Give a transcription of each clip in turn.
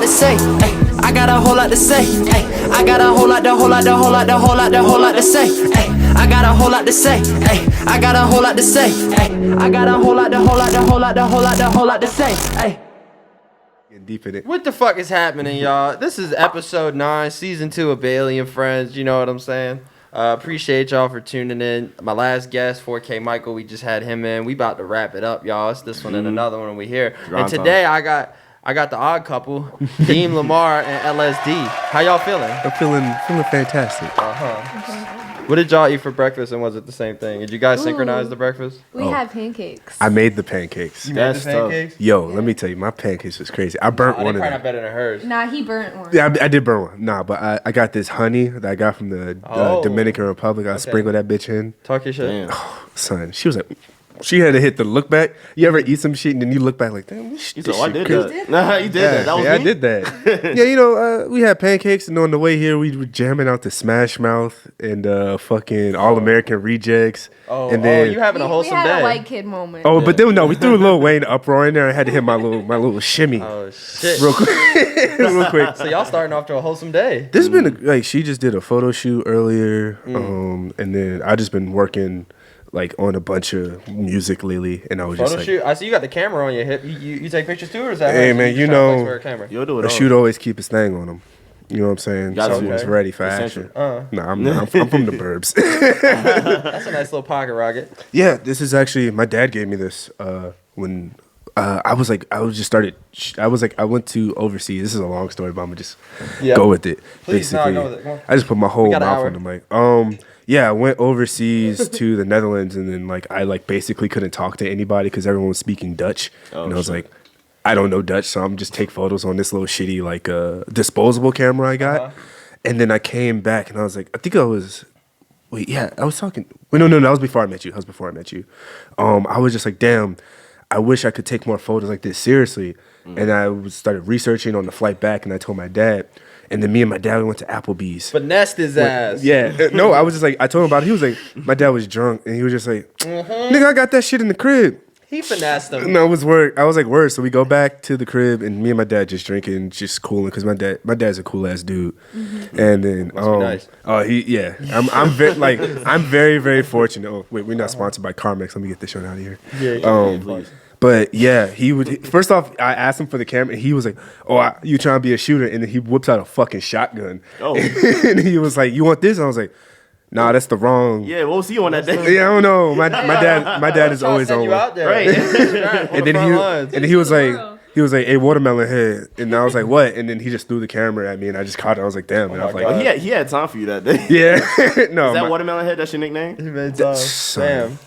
lot to say. Ay, I got a whole lot to say. Ay, I got a whole lot to say. Ay, I got a whole lot to say. Ay, I got a whole lot to say. Ay, I got a whole lot to say. Ay. Deep in it. What the fuck is happening, y'all? This is episode 9, season 2 of Bailey and Friends. You know what I'm saying? Appreciate y'all for tuning in. My last guest, 4K Michael, we just had him in. We about to wrap it up, y'all. It's this one and another one we here. And today I got the odd couple, Cadeem Lamarr and LSD. How y'all feeling? I'm feeling fantastic. What did y'all eat for breakfast, and was it the same thing? Did you guys synchronize the breakfast? We had pancakes. I made the pancakes. You made the pancakes? Yo, let me tell you, my pancakes was crazy. I burnt one of them. Probably not better than hers. Nah, he burnt one. Yeah, I did burn one. Nah, but I got this honey that I got from the Dominican Republic. I sprinkled that bitch in. Talk your shit. Oh, son, she was like, she had to hit the look back. You ever eat some shit and then you look back like, damn, this shit. I did that. Nah, you did that. That was me? I did that. Yeah, you know, we had pancakes, and on the way here, we were jamming out the Smash Mouth and fucking All American Rejects. And then you having a wholesome we had day. a white kid moment. Oh, but then no, we threw a Lil Wayne uproar in there. I had to hit my little shimmy. Oh shit! Real quick. So y'all starting off to a wholesome day. This has been she just did a photo shoot earlier, and then I just been working like on a bunch of music lately, and I was Photo just like, shoot. I see you got the camera on your hip. You take pictures too, or is that? hey man, you know, You'll do it. a shoot always keep his thing on him. You know what I'm saying? Got So to. it's ready for Essential. action. No, I'm from the burbs. That's a nice little pocket rocket. Yeah, this is actually my dad gave me this when I was like I went to overseas. This is a long story, but I'm gonna just go with it. Please, basically, go with it. Come on. I just put my whole got an mouth hour. on the mic. Yeah, I went overseas to the Netherlands, and then like I basically couldn't talk to anybody because everyone was speaking Dutch, and I was like, I don't know Dutch, so I'm just take photos on this little shitty like disposable camera I got, and then I came back and I was like, I think I was. Wait, yeah, I was talking. Wait, no, that was before I met you. I was just like, damn, I wish I could take more photos like this seriously. And I started researching on the flight back, and I told my dad. And then me and my dad went to Applebee's. Finessed his ass. Yeah. No, I was just like, I told him about it. He was like, my dad was drunk, and he was just like, nigga, I got that shit in the crib. He finessed him. No, it was word. I was like, word. So we go back to the crib, and me and my dad just drinking, just cooling, because my dad's a cool ass dude. And then, nice. I'm very, very fortunate. Oh, wait, we're not sponsored by Carmex. Let me get this shit out of here. Yeah, please. But yeah, he would. First off, I asked him for the camera, and he was like, "Oh, you trying to be a shooter?" And then he whips out a fucking shotgun. Oh, and he was like, "You want this?" And I was like, "Nah, that's the wrong." Yeah, what was he on that day? Yeah, I don't know. My dad is always on. You out there. Right. And then he was like, "Hey, watermelon head," and I was like, "What?" And then he just threw the camera at me, and I just caught it. I was like, "Damn!" And I was like, He had time for you that day. "Yeah, no." Is that watermelon head? That's your nickname? He made time. Damn.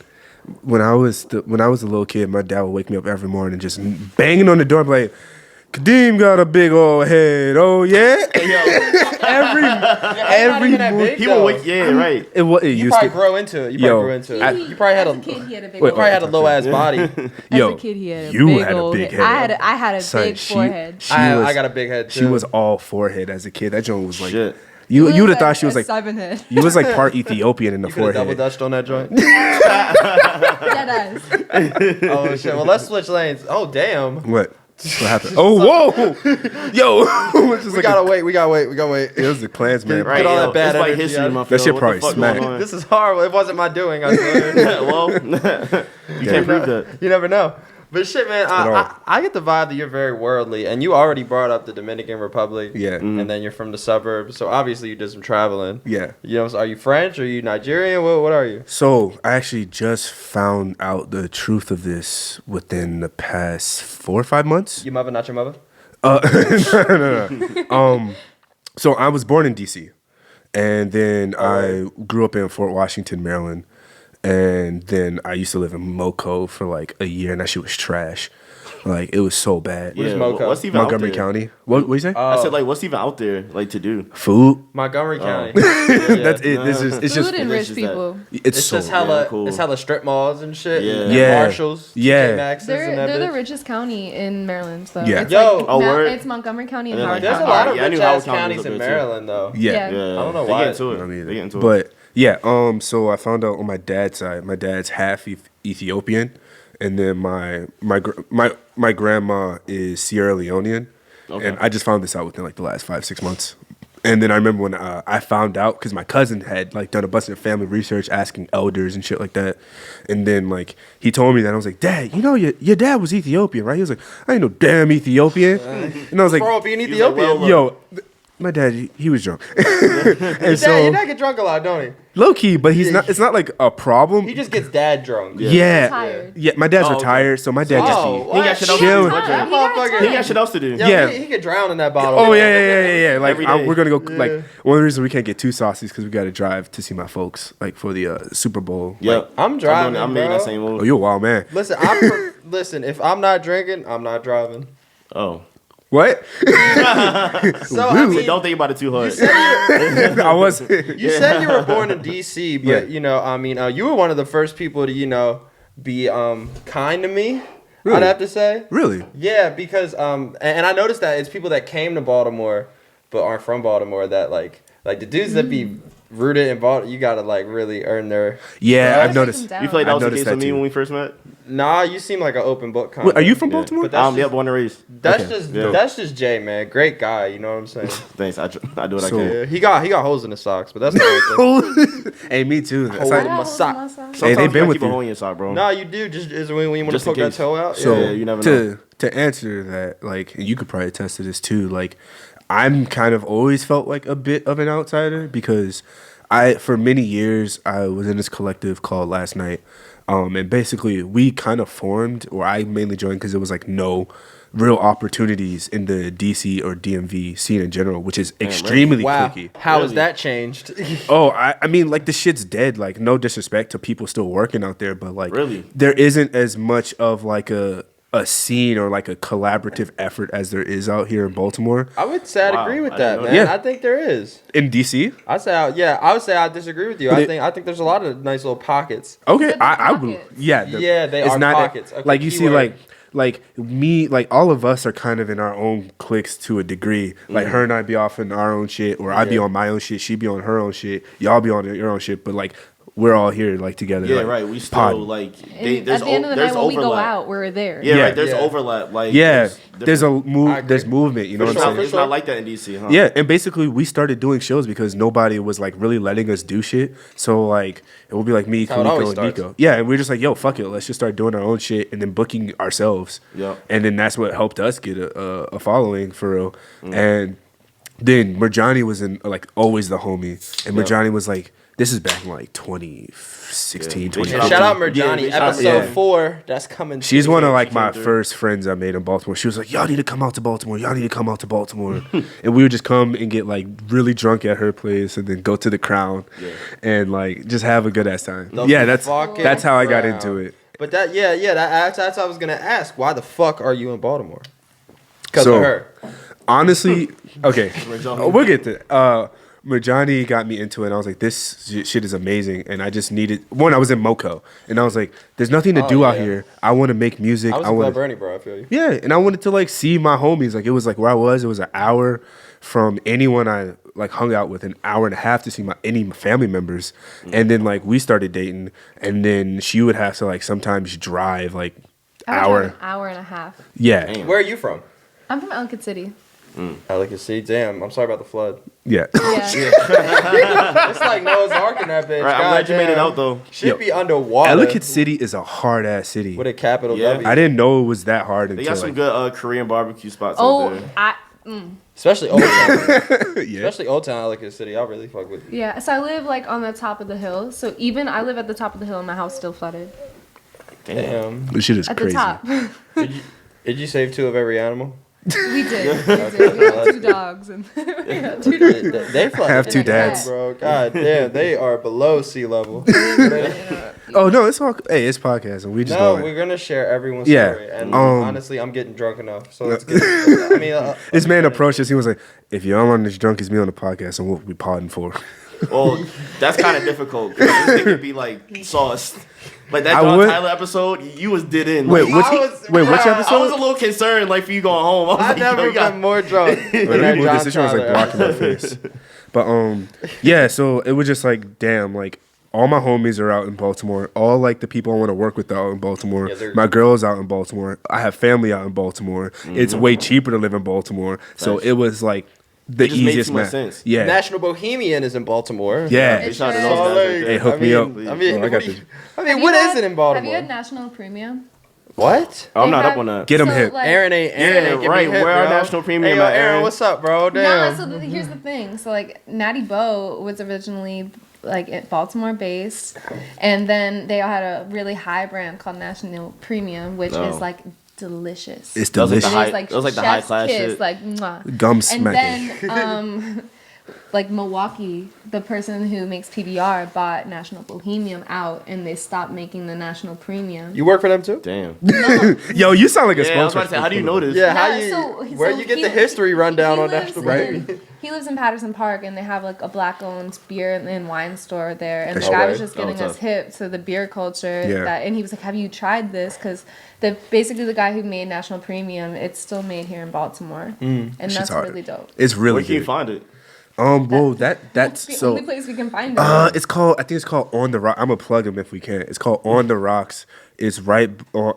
When I was a little kid, my dad would wake me up every morning just banging on the door, like, Cadeem got a big old head. Oh yeah, every morning. He would wake. Yeah, right. It You used probably to. grow into it. You probably had As a kid, he had a big you probably had a low ass body. As a kid, he had a you big had a old big head. head. I had a Son, big forehead. I got a big head too. She was all forehead as a kid. That joint was like. Shit. You would have thought she was like 7 head. you was like part Ethiopian in the You could have double forehead. dutched on that joint. Yeah, does. Oh shit. Well, let's switch lanes. Oh damn. What happened? Oh whoa, yo! We gotta wait. It was the Klansman. Right. all Yo, that bad it's like energy history, out. my That shit What the probably fuck smacked. going on? This is horrible. It wasn't my doing. I swear. Well, you can't prove that. You never know. But shit, man, I get the vibe that you're very worldly, and you already brought up the Dominican Republic. Yeah. And then you're from the suburbs, so obviously you did some traveling. Yeah. You know, so are you French? Are you Nigerian? What are you? So I actually just found out the truth of this within the past 4 or 5 months. Your mother, not your mother? No. So I was born in DC, and then I grew up in Fort Washington, Maryland, and then I used to live in Moco for like a year, and that shit was trash. Like it was so bad. Where's Moco? What's even Montgomery out there? County. What you say? I said, like, what's even out there, like, to do? Food. Montgomery County. That's it. It's just Food and rich people. It's It's so just hella, cool. it's hella strip malls and shit. Yeah. And Yeah. Marshalls. Yeah. TJ Maxx's and that They're the bitch. richest county in Maryland, so Yeah. it's Yo. like, Oh, word? it's Montgomery County and And then, Howard like, There's a County. lot of Yeah, I knew rich Howard ass County counties was in up there, too. Maryland, though. Yeah. Yeah. Yeah, I don't know they why. get into it. I don't either. They get into it. But yeah, so I found out on my dad's side, my dad's half Ethiopian, and then my grandma is Sierra Leonean. Okay. And I just found this out within like the last 5-6 months. And then I remember when I found out, because my cousin had like done a bunch of family research, asking elders and shit like that. And then like he told me that, I was like, Dad, you know your dad was Ethiopian, right? He was like, I ain't no damn Ethiopian. And I was like, Bro, being He was Ethiopian. like, yo, my dad, he was drunk. And Your so dad get drunk a lot, don't he? low key, but he's not. It's not like a problem. He just gets dad drunk. yeah, Tired. yeah. My dad's Oh, okay. retired, so my dad just. Oh, He got shit else to Chill. do. That He got motherfucker. He got shit else to do. Yeah, Yeah. he could drown in that bottle. Oh yeah. Like Every day. we're gonna go. Like one of the reasons we can't get too saucy is because we got to drive to see my folks, like for the Super Bowl. Yep. I'm driving, I'm making bro. that same move. Oh, you're a wild man. Listen, listen. If I'm not drinking, I'm not driving. Oh. What? So I mean, Don't think about it too hard. I was. you said you were born in D.C., but Yeah. you know, I mean, you were one of the first people to be kind to me. Really? I'd have to say. Really? Yeah, because and I noticed that it's people that came to Baltimore but aren't from Baltimore that like the dudes that be rooted in Baltimore, you gotta like really earn their. Yeah, Gotta I've noticed. You played that I was the noticed case with that me too. when we first met? Nah, you seem like an open book. Kind Wait, are you from Yeah. Baltimore? But that's Yep, just, born and raised. that's Okay. just Yeah. that's just Jay, man. Great guy, you know what I'm saying? Thanks. I do what I So- can. Yeah, he got holes in his socks, but that's the only thing. Hey, me too. That's Hold like- it. my sock. Sometimes Hey, they you been gotta with keep a you. hole in your sock, bro. Nah, you do just is when you want Just to in poke that case. toe out. So Yeah, you never know. to answer that, like, and you could probably attest to this too. Like, I'm kind of always felt like a bit of an outsider because for many years I was in this collective called Last Night, and basically we kind of formed, or I mainly joined because there was like no real opportunities in the DC or DMV scene in general, which is extremely Wow, cliquey. how has Really? that changed? Oh, I mean, like the shit's dead. Like, no disrespect to people still working out there, but like, Really? there isn't as much of like a scene or like a collaborative effort as there is out here in Baltimore. I would say I'd Wow, agree with I that, didn't know man. that. I think there is. In DC, I would say I disagree with you. But I think there's a lot of nice little pockets. okay, They're I would, pockets. yeah, Yeah, they are pockets. Okay, like you see, keyword. like me, like all of us are kind of in our own cliques to a degree. Like her and I be off in our own shit, or I be Yeah. on my own shit, she be on her own shit, y'all be on your own shit, but like we're all here like together. Yeah, like, right. We still podding. like And there's at the end of the there's night, when we go overlap. out, we're there. Yeah, Yeah. right. There's Yeah. overlap. Like Yeah, different- there's a I move. agree. There's movement. You know For what I'm sure, saying? It's not like that in DC, huh? Yeah, and basically we started doing shows because nobody was like really letting us do shit. So like it would be like me, How it always Kaliko, and starts. Nico. Yeah, and we're just like, yo, fuck it, let's just start doing our own shit and then booking ourselves. Yeah. And then that's what helped us get a following for real. Mm. And then Murjani was in like always the homie, and Yeah. Murjani was like, this is back in like 2016, Yeah. And 2015. shout out Yeah, Murjani, they shout out- episode yeah. 4. That's coming. She's soon. one of like came my through. first friends I made in Baltimore. She was like, y'all need to come out to Baltimore. Y'all need to come out to Baltimore. And we would just come and get like really drunk at her place and then go to the Crown and like just have a good ass time. The Yeah, that's fucking how I got Crown. into it. But that's what I was gonna ask. Why the fuck are you in Baltimore? Because So- of her. Honestly, okay, Murjani. we'll get to that. Murjani got me into it, and I was like, this shit is amazing. And I just needed, I was in Moco, and I was like, there's nothing to Oh, do out yeah. here. I want to make music. I was I in want Club Bernie, bro. I feel you. Yeah, and I wanted to like see my homies. Like it was like where I was. It was an hour from anyone I like hung out with, an hour and a half to see any family members. And then like we started dating, and then she would have to like sometimes drive like I would drive hour. an hour and a half. Yeah, Damn. Where are you from? I'm from Ellicott City. I look at see. Damn, I'm sorry about the flood. yeah. Yeah. It's like Noah's Ark in that bitch. Right, I'm glad you made it Goddamn. out though. Should Yo, be underwater. Ellicott City is a hard ass city. with a capital Yeah. W. I didn't know it was that hard They until got some like, good Korean barbecue spots out Oh, there. Especially Old Town. yeah. Especially Old Town Ellicott City. I really fuck with. yeah. So I live like on the top of the hill. So even I live at the top of the hill and my house still flooded. Damn. This shit is At crazy. the top. Did you save 2 of every animal? We did. We did. We have 2 dogs and we got 2 dogs. They flooded. Have 2 dads. Bro, god damn, they are below sea level. Oh no, it's all hey, it's podcast, and we just No, going. we're gonna share everyone's Yeah, story, and um, honestly, I'm getting drunk enough. So let's get. I mean, This man approached us. He was like, "If y'all on as drunk as me on the podcast, and what we podding for?" Well, that's kind of difficult. 'Cause this thing could be like sauced. Like that I John would- Tyler episode, you was did in. Wait, Like, which I was- which I was a episode? little concerned, like for you going home. I was I've like, yo, never you got- been more drunk. Wait, than let me that move this. John This shit was like Tyler blocking my face. But yeah, so it was just like damn, like all my homies are out in Baltimore. All like the people I want to work with are out in Baltimore. My girl's out in Baltimore. I have family out in Baltimore. It's way cheaper to live in Baltimore. So it was like the just made easiest too much sense. Yeah. National Bohemian is in Baltimore. Yeah. It's Shout out to true. those guys right there. Hey, hook me up. I mean, Bro, I got what, this. what is it in Baltimore? Have you had National Premium? What? I'm They not have- up on that. Get 'em so, hip. like- Aaron ain't Yeah, give right. me hip, Where our bro. national premium Hey, yo, at, Aaron, Aaron? what's up, bro? No, Damn. so here's the thing. So like Natty Bo was originally like Baltimore based, and then they all had a really high brand called National Premium, which Oh. is like delicious. It's That was like delicious. the high- It is like that was like the chef's high class kiss, shit. like mwah. Gum And smacking. then like Milwaukee, the person who makes PBR bought National Bohemian out, and they stopped making the National Premium. You work for them too? Damn. Yo, you sound like a Yeah, I was sponsor. about to say, how do you know this? Yeah, how Yeah, you? so- Where so you get he- the history rundown he on lives National in- Bohemian? He lives in Patterson Park, and they have like a black-owned beer and wine store there. And the That's guy right. was just getting us tough. hip to the beer culture. Yeah. And he was like, "Have you tried this?" Because basically the guy who made National Premium, it's still made here in Baltimore, and Shit's that's hard. really dope. It's really Where can you good. find it? Whoa, that's That's the so. only place we can find it. It's called. I think it's called On the Rock. I'm gonna plug them if we can. It's called On the Rocks. It's right.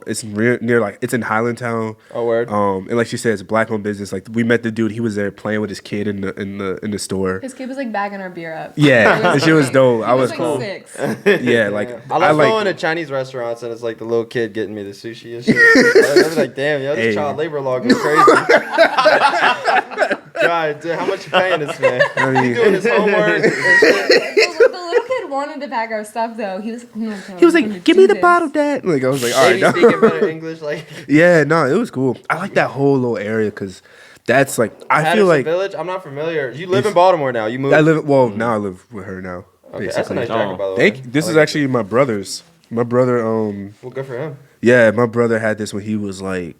It's near like it's in Highlandtown. Oh, word. And like she said, it's black owned business. Like we met the dude. He was there playing with his kid in the store. His kid was like bagging our beer up. Yeah, It that shit was funny. dope. He I was like cool. 6. Yeah, like I love going to Chinese restaurants and it's like the little kid getting me the sushi and shit. I was like, damn, yo, this Hey. child labor law goes crazy. God, dude, how much you paying this man? I mean- He doing his homework. And shit. The little kid wanted to bag our stuff though. He was like, "Give me the bottle, Dad." Like I was like, "All right, Maybe no." speaking better English, like Yeah, no, it was cool. I like that whole little area because that's like I Patterson feel like Village. I'm not familiar. You live in Baltimore now. You moved. I live. Well, now I live with her now. Okay, that's a nice Oh. jacket, by the way. Thank you. This I is like actually my brother's. My brother, it. Well, good for him. yeah, my brother had this when he was like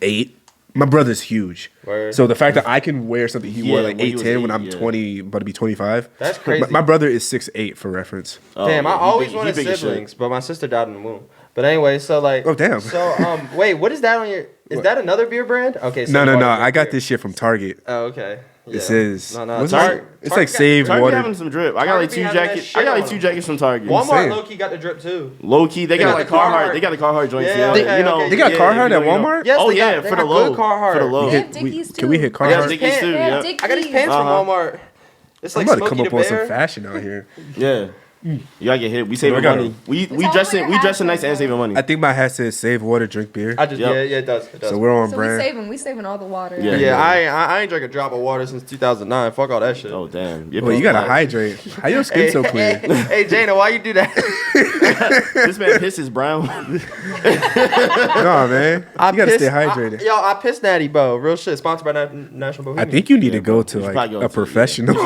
8. My brother's huge. Word. So the fact that I can wear something he wore Yeah, like when he was 8'10" when 8, I'm yeah. 20, about to be 25. That's crazy. My brother is 6'8" for reference. Oh, Damn, yeah, I he always big- he wanted big as shit. siblings, but my sister died in the womb. But anyway, so like, Oh, damn. So wait, what is that on your? Is that another beer brand? Okay, so No, you no, bought no. a good I got beer. this shit from Target. Oh, okay. This Yeah. is. No, what's Target- it? It's Target like got- Save Target Water. having some drip. I got like Target be 2 having that jackets. shit I got like on 2 them. jackets from Target. Walmart saying. low key got the drip too. Low key, they got got like the Carhartt. Carhartt. They got the Carhartt joints. Yeah, Yeah, okay, you know. okay. They got yeah, Carhartt you at know. Walmart? Yes, Oh they yeah, got, they for the got low. good Carhartt. For the low. They have we- Dickies too. can we hit I got Carhartt? these Dickies pants. too, They have yeah. I got these pants Uh-huh. from Walmart. It's I'm like about to come Smokey up the on some Bear. fashion out here. Yeah. You gotta get hit. We saving I got money. We all dressing over we your dressing hats, nice and though. saving money. I think my hat says Save Water, Drink Beer. I just Yep. yeah, it does. It does. So we're on So brand. we saving all the water. Yeah. yeah, I ain't drank a drop of water since 2009. Fuck all that shit. Oh damn. Well, you gotta hydrate. How your skin so clear? Hey, Jana, why you do that? This man pisses brown. No, man. You gotta stay hydrated. I pissed Natty Bo. Real shit. Sponsored by National I Bohemian. think you need to go bro. to You should like probably go a to- professional.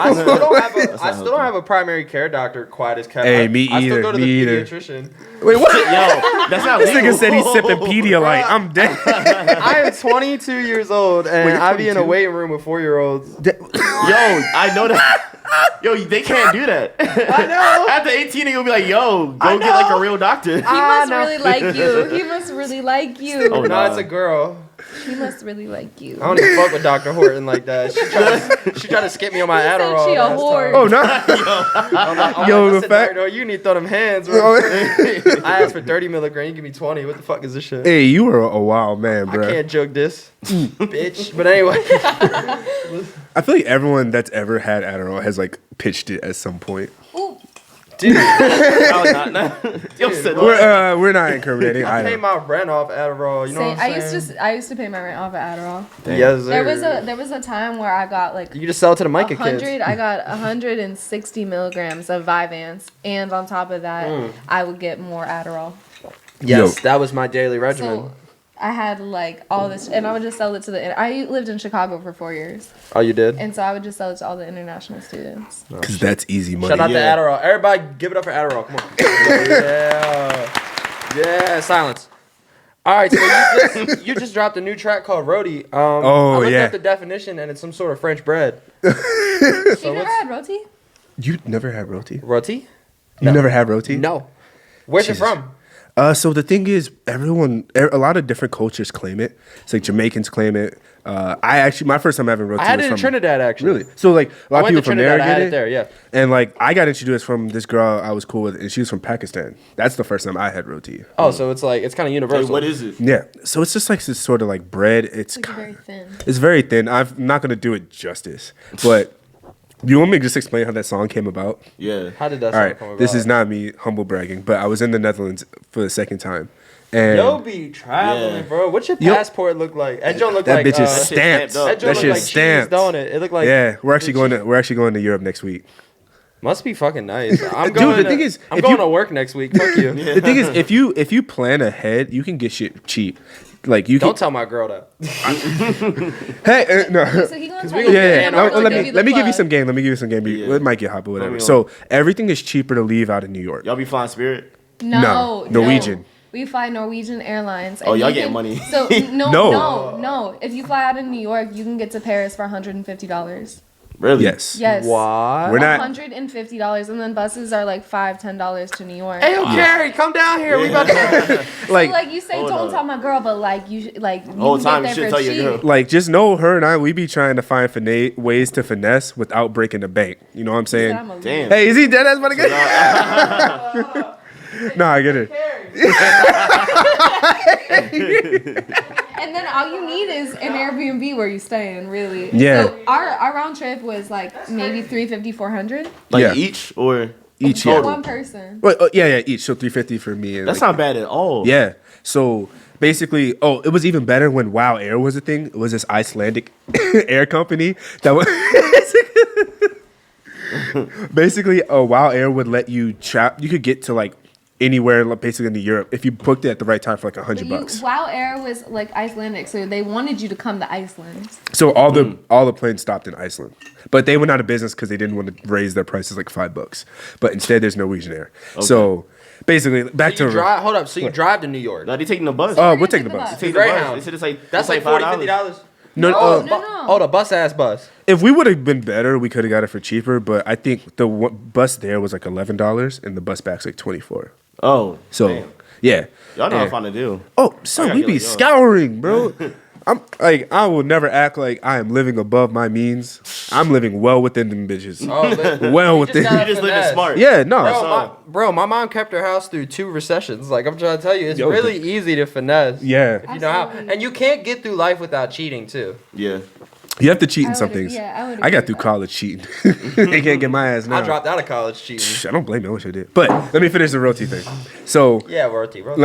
I still don't have a not I still don't have a primary care doctor quite as Kevin. Hey, me I still either, go to me the either. pediatrician. Wait, what? Yo, that's not This legal. nigga said he's sipping Pedialyte. I'm dead. I am 22 years old and Wait, you're I be in a 22? waiting room with 4-year-olds. Yo, I know that. Yo, they can't do that. I know. After 18, they gonna be like, yo, go get like a real doctor. He must no. really like you. He must really like you. Oh, No, nah. it's a girl. He must really like you. I don't even fuck with Dr. Horton like that. She tried to skip me on my He said Adderall. she a last whore. time. Oh no. I'm Yo, like, the listen, fact- Dr. you need to throw them hands. Bro. I asked for 30 milligrams. You give me 20. What the fuck is this shit? Hey, you were a wild man, I bro. can't jug this, bitch. But anyway, I feel like everyone that's ever had Adderall has like pitched it at some point. dude, Yo, said what? We're not incriminating. I I pay know. my rent off Adderall. You know what I'm saying? I used to pay my rent off of Adderall. Yes, There sir. was a time where I got like You just sell it to the Micah kids. 100. I got 160 milligrams of Vyvanse, and on top of that, I would get more Adderall. Yes, Yo. that was my daily regimen. So I had like all this, and I would just sell it to the. I lived in Chicago for 4 years, Oh, you did? and so I would just sell it to all the international students. Because that's easy money. Shout out Yeah. to Adderall. Everybody, give it up for Adderall. Come on. Yeah, silence. All right, so you just dropped a new track called Roti. Oh, I looked yeah. up the definition, and it's some sort of French bread. You never had roti? You never had roti? Roti? You never had roti? No. Where's Jesus. it from? So the thing is, a lot of different cultures claim it. It's like Jamaicans claim it. My first time having roti I had was it in from Trinidad actually. Really? So like a lot I of went people to from there Trinidad. I had get it it. there. Yeah. And like I got introduced from this girl I was cool with, and she was from Pakistan. That's the first time I had roti. Oh, so it's like it's kind of Hey, universal. what is it? Yeah. So it's just like this sort of like bread. It's like very thin. It's very thin. I'm not gonna do it justice, but you want me to just explain how that song came about? Yeah. How did that All song right. come about? This is not me humble bragging, but I was in the Netherlands for the second time, and Yo be traveling, Yeah. bro. What's your Yo- passport look like? That joint look that like bitch is that stamped. stamped up. joint That look shit's like cheese, stamped. don't it? It look like Yeah, we're actually going to Europe next week. Must be fucking nice. I'm Dude, going. the thing is, I'm if going you- to work next week. Fuck you. The thing is, if you plan ahead, you can get shit cheap. Like you Don't can. tell my girl that. Hey, no. So he gonna Because tell we you, gonna Yeah, get yeah. in No, on it. let me give you plug. some game. Let me give you some game. Yeah. It might get hot, but whatever. me So everything is cheaper to leave out of New York. Y'all be flying Spirit? No, Norwegian. We fly Norwegian Airlines. Oh, and y'all you getting can- money. So No. no. If you fly out of New York, you can get to Paris for $150. Really? Yes. Yes. Why? We're not. $150, and then buses are like $5-10 to New York. Hey, yo, Carrie, come down here. We about to. So, like you say, Hold don't up. tell my girl, but like you Whole can time get you there should for tell your cheap. girl. Like, just know her and I, we be trying to find ways to finesse without breaking the bank. You know what I'm Said saying? I'm a Damn. Hey, is he dead ass about to get? No, I get it. And then all you need is an Airbnb where you staying, really. Yeah. So our round trip was like maybe $350-$400 Like Yeah. each or Each, for yeah. one person. Wait, yeah, each. So $350 for me. And that's like, not bad at all. Yeah. So basically, it was even better when Wow Air was a thing. It was this Icelandic air company that was basically Wow Air would let you you could get to like anywhere basically in Europe if you booked it at the right time for like $100. Wow Air was like Icelandic, so they wanted you to come to Iceland. So all the planes stopped in Iceland, but they went out of business because they didn't want to raise their prices like $5. But instead, there's Norwegian Air. So basically, back So you to drive. Hold up. So you drive to New York. No, they taking the bus. oh, We're we'll gonna take the take the bus. bus. Take the Greyhound. bus. They said it's like That's like $45. $50. No, No, uh, no. Oh, the bus ass bus. if we would have been better, we could have got it for cheaper. But I think the bus there was like $11, and the bus back's like $24. Oh, So damn. yeah, Y'all know how to And- find a deal. Oh, son, gotta we get be like y'all. scouring, bro. I'm like, I will never act like I am living above my means. I'm living well within them bitches. Oh, but Well you within. gotta You just living finesse. smart. Yeah, no. My mom kept her house through 2 recessions. Like I'm trying to tell you, it's Yo, really easy to finesse. Yeah, If you know how, Absolutely. and you can't get through life without cheating too. Yeah. you have to cheat in I some would- things. yeah, I would I agree got with through that. college cheating. They can't get my ass now. I dropped out of college cheating. I don't blame you. I wish I did. But let me finish the roti thing. So Yeah, Roti. I'm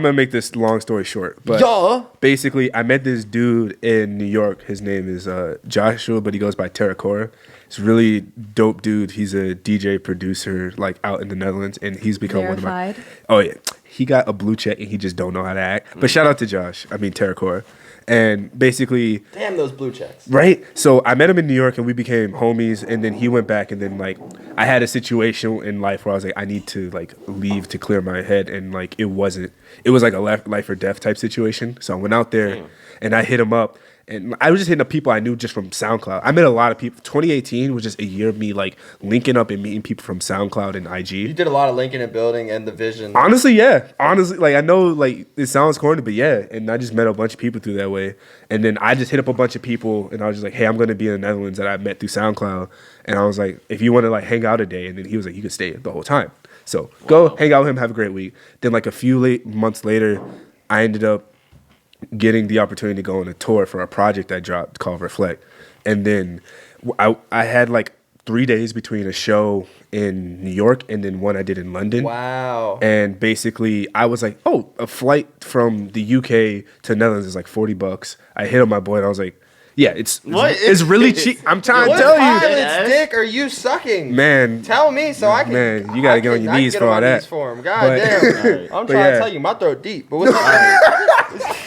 gonna make this long story short. But Yeah. basically, I met this dude in New York. His name is Joshua, but he goes by Terracora. He's a really dope dude. He's a DJ producer, like out in the Netherlands, and he's become one Verified. of my. Oh yeah, he got a blue check, and he just don't know how to act. But shout out to Josh. I mean Terracora, and basically. Damn those blue checks. Right. So I met him in New York and we became homies. And then he went back and then like I had a situation in life where I was like, I need to like leave to clear my head. And like it was like a life or death type situation. So I went out there and I hit him up. And I was just hitting up people I knew just from SoundCloud. I met a lot of people. 2018 was just a year of me like linking up and meeting people from SoundCloud and You IG. did a lot of linking and building and the vision. Honestly, yeah. Honestly, like I know like it sounds corny, but yeah. And I just met a bunch of people through that way. And then I just hit up a bunch of people and I was just like, hey, I'm gonna be in the Netherlands that I met through SoundCloud. And I was like, if you want to like hang out a day, and then he was like, you can stay the whole time. So go hang out with him, have a great week. Then like a few months later, I ended up getting the opportunity to go on a tour for a project I dropped called Reflect. And then I had like 3 days between a show in New York and then one I did in London. Wow. And basically, I was like, oh, a flight from the UK to Netherlands is like $40. I hit on my boy and I was like, yeah, it's really cheap. I'm trying to What tell you. pilot's dick are you sucking? Man, Tell me so I can. Man, you gotta get on your knees for all that. For him. God But- damn. I'm trying But yeah. to tell you, my throat deep. But what's up?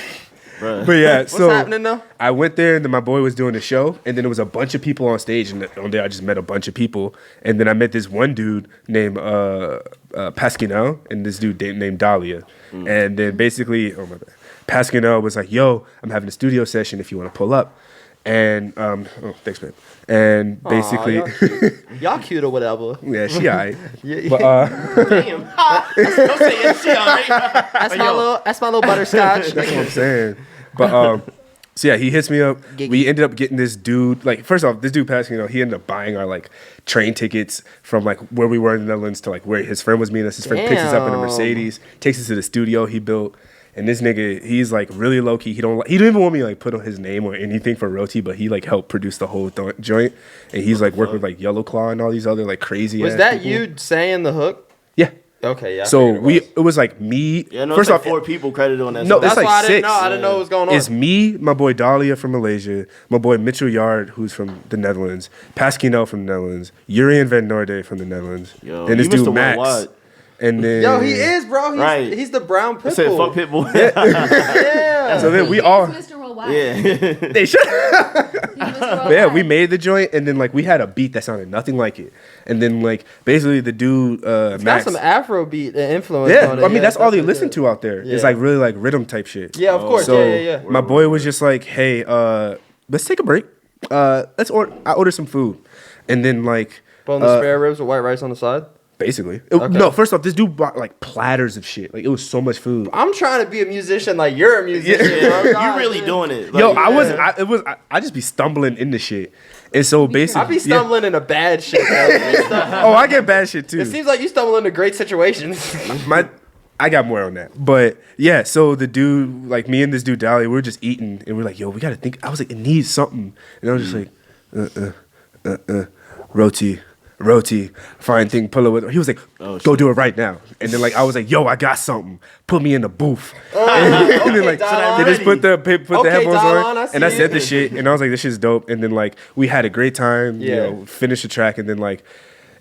Bruh. but yeah, What's so happening though? I went there and then my boy was doing the show and then there was a bunch of people on stage and on there I just met a bunch of people and then I met this one dude named Pasquinel and this dude named Dahlia and then basically Pasquinel was like, yo, I'm having a studio session if you want to pull up. And thanks, man. And basically, y'all cute or whatever. yeah, she alright. Yeah. But Damn. Don't say yeah, she alright. That's my little butterscotch. that's what I'm saying. But so yeah, he hits me up. We ended up getting this dude. Like, first off, this dude passing, he ended up buying our like train tickets from like where we were in the Netherlands to like where his friend was meeting us. His friend picks us up in a Mercedes, takes us to the studio he built. And this nigga, he's like really low key. He don't even want me to like put on his name or anything for Roti, but he like helped produce the whole joint. And he's like working with like Yellow Claw and all these other like crazy. Was that you saying the hook? Yeah. Okay, yeah. So it was like me. Yeah, no, first it's like off, 4 people credited on that. No, song. it's That's like why I didn't 6. know. I didn't know what was going on. It's me, my boy Dahlia from Malaysia, my boy Mitchell Yard, who's from the Netherlands, Pasquino from the Netherlands, Urian Van Noorde from the Netherlands, Yo, and this you missed dude the Max. worldwide. And then Yo, he is, bro. He's the brown I pitbull. said fuck Pitbull. Yeah. So then we He's all Mr. Worldwide. Yeah. they should. He's Mr. But yeah, we Worldwide. made the joint, and then like we had a beat that sounded nothing like it, and then like basically the dude Got Max. some Afrobeat influence Yeah, on it. I mean that's all they definitely listen good. to out there. Yeah. It's like really like rhythm type shit. Yeah, of course. So Yeah. my boy was just like, "Hey, let's take a break. Let's order. I ordered some food, and then like Boneless spare ribs with white rice on the side. basically, Okay. no. First off, this dude bought like platters of shit. Like it was so much food. I'm trying to be a musician like you're a musician. bro. You God, really dude. doing it. Yo, Like, I wasn't. I just be stumbling into shit, and so basically, I be stumbling into bad shit. Bro. Oh, I get bad shit too. It seems like you stumble into great situations. I got more on that. But yeah, so the dude, like me and this dude Dali, we were just eating and we're like, yo, we gotta think. I was like, it needs something. And I was just like, roti, fine thing, pull it with. He was like, go do it right now. And then like I was like, yo, I got something. Put me in the booth. And then like Dalon. they just put the headphones Dalon, on, I see and I said it. the shit, and I was like, this shit's dope. And then like we had a great time. Yeah. Finished the track, and then like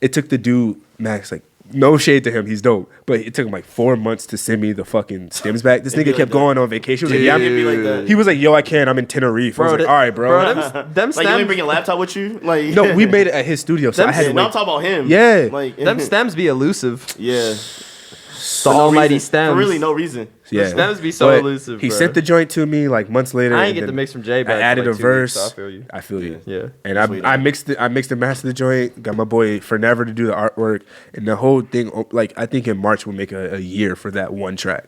it took the dude Max like. No shade to him, he's dope. But it took him like 4 months to send me the fucking stems back. This nigga be like kept that. going on vacation. He was like, yeah, It'd be like that. he was like, yo, I can't. I'm in Tenerife. I was like, all right, bro. Them Like you ain't bringing a laptop with you? Like No, we made it at his studio, so I had to No, I'm wait. talking about him. Yeah. Like them stems be elusive. Yeah. The almighty reason. stems. For really no reason. Yeah. stems be so But elusive, He bro. sent the joint to me like months later. I ain't and get then the mix from Jay back I for, added like, a 2 verse. weeks, so I feel you. I feel you. Yeah. And Sweet. I mixed and mastered the joint. Got my boy Forever to do the artwork, and the whole thing. Like I think in March we'll make a year for that one track.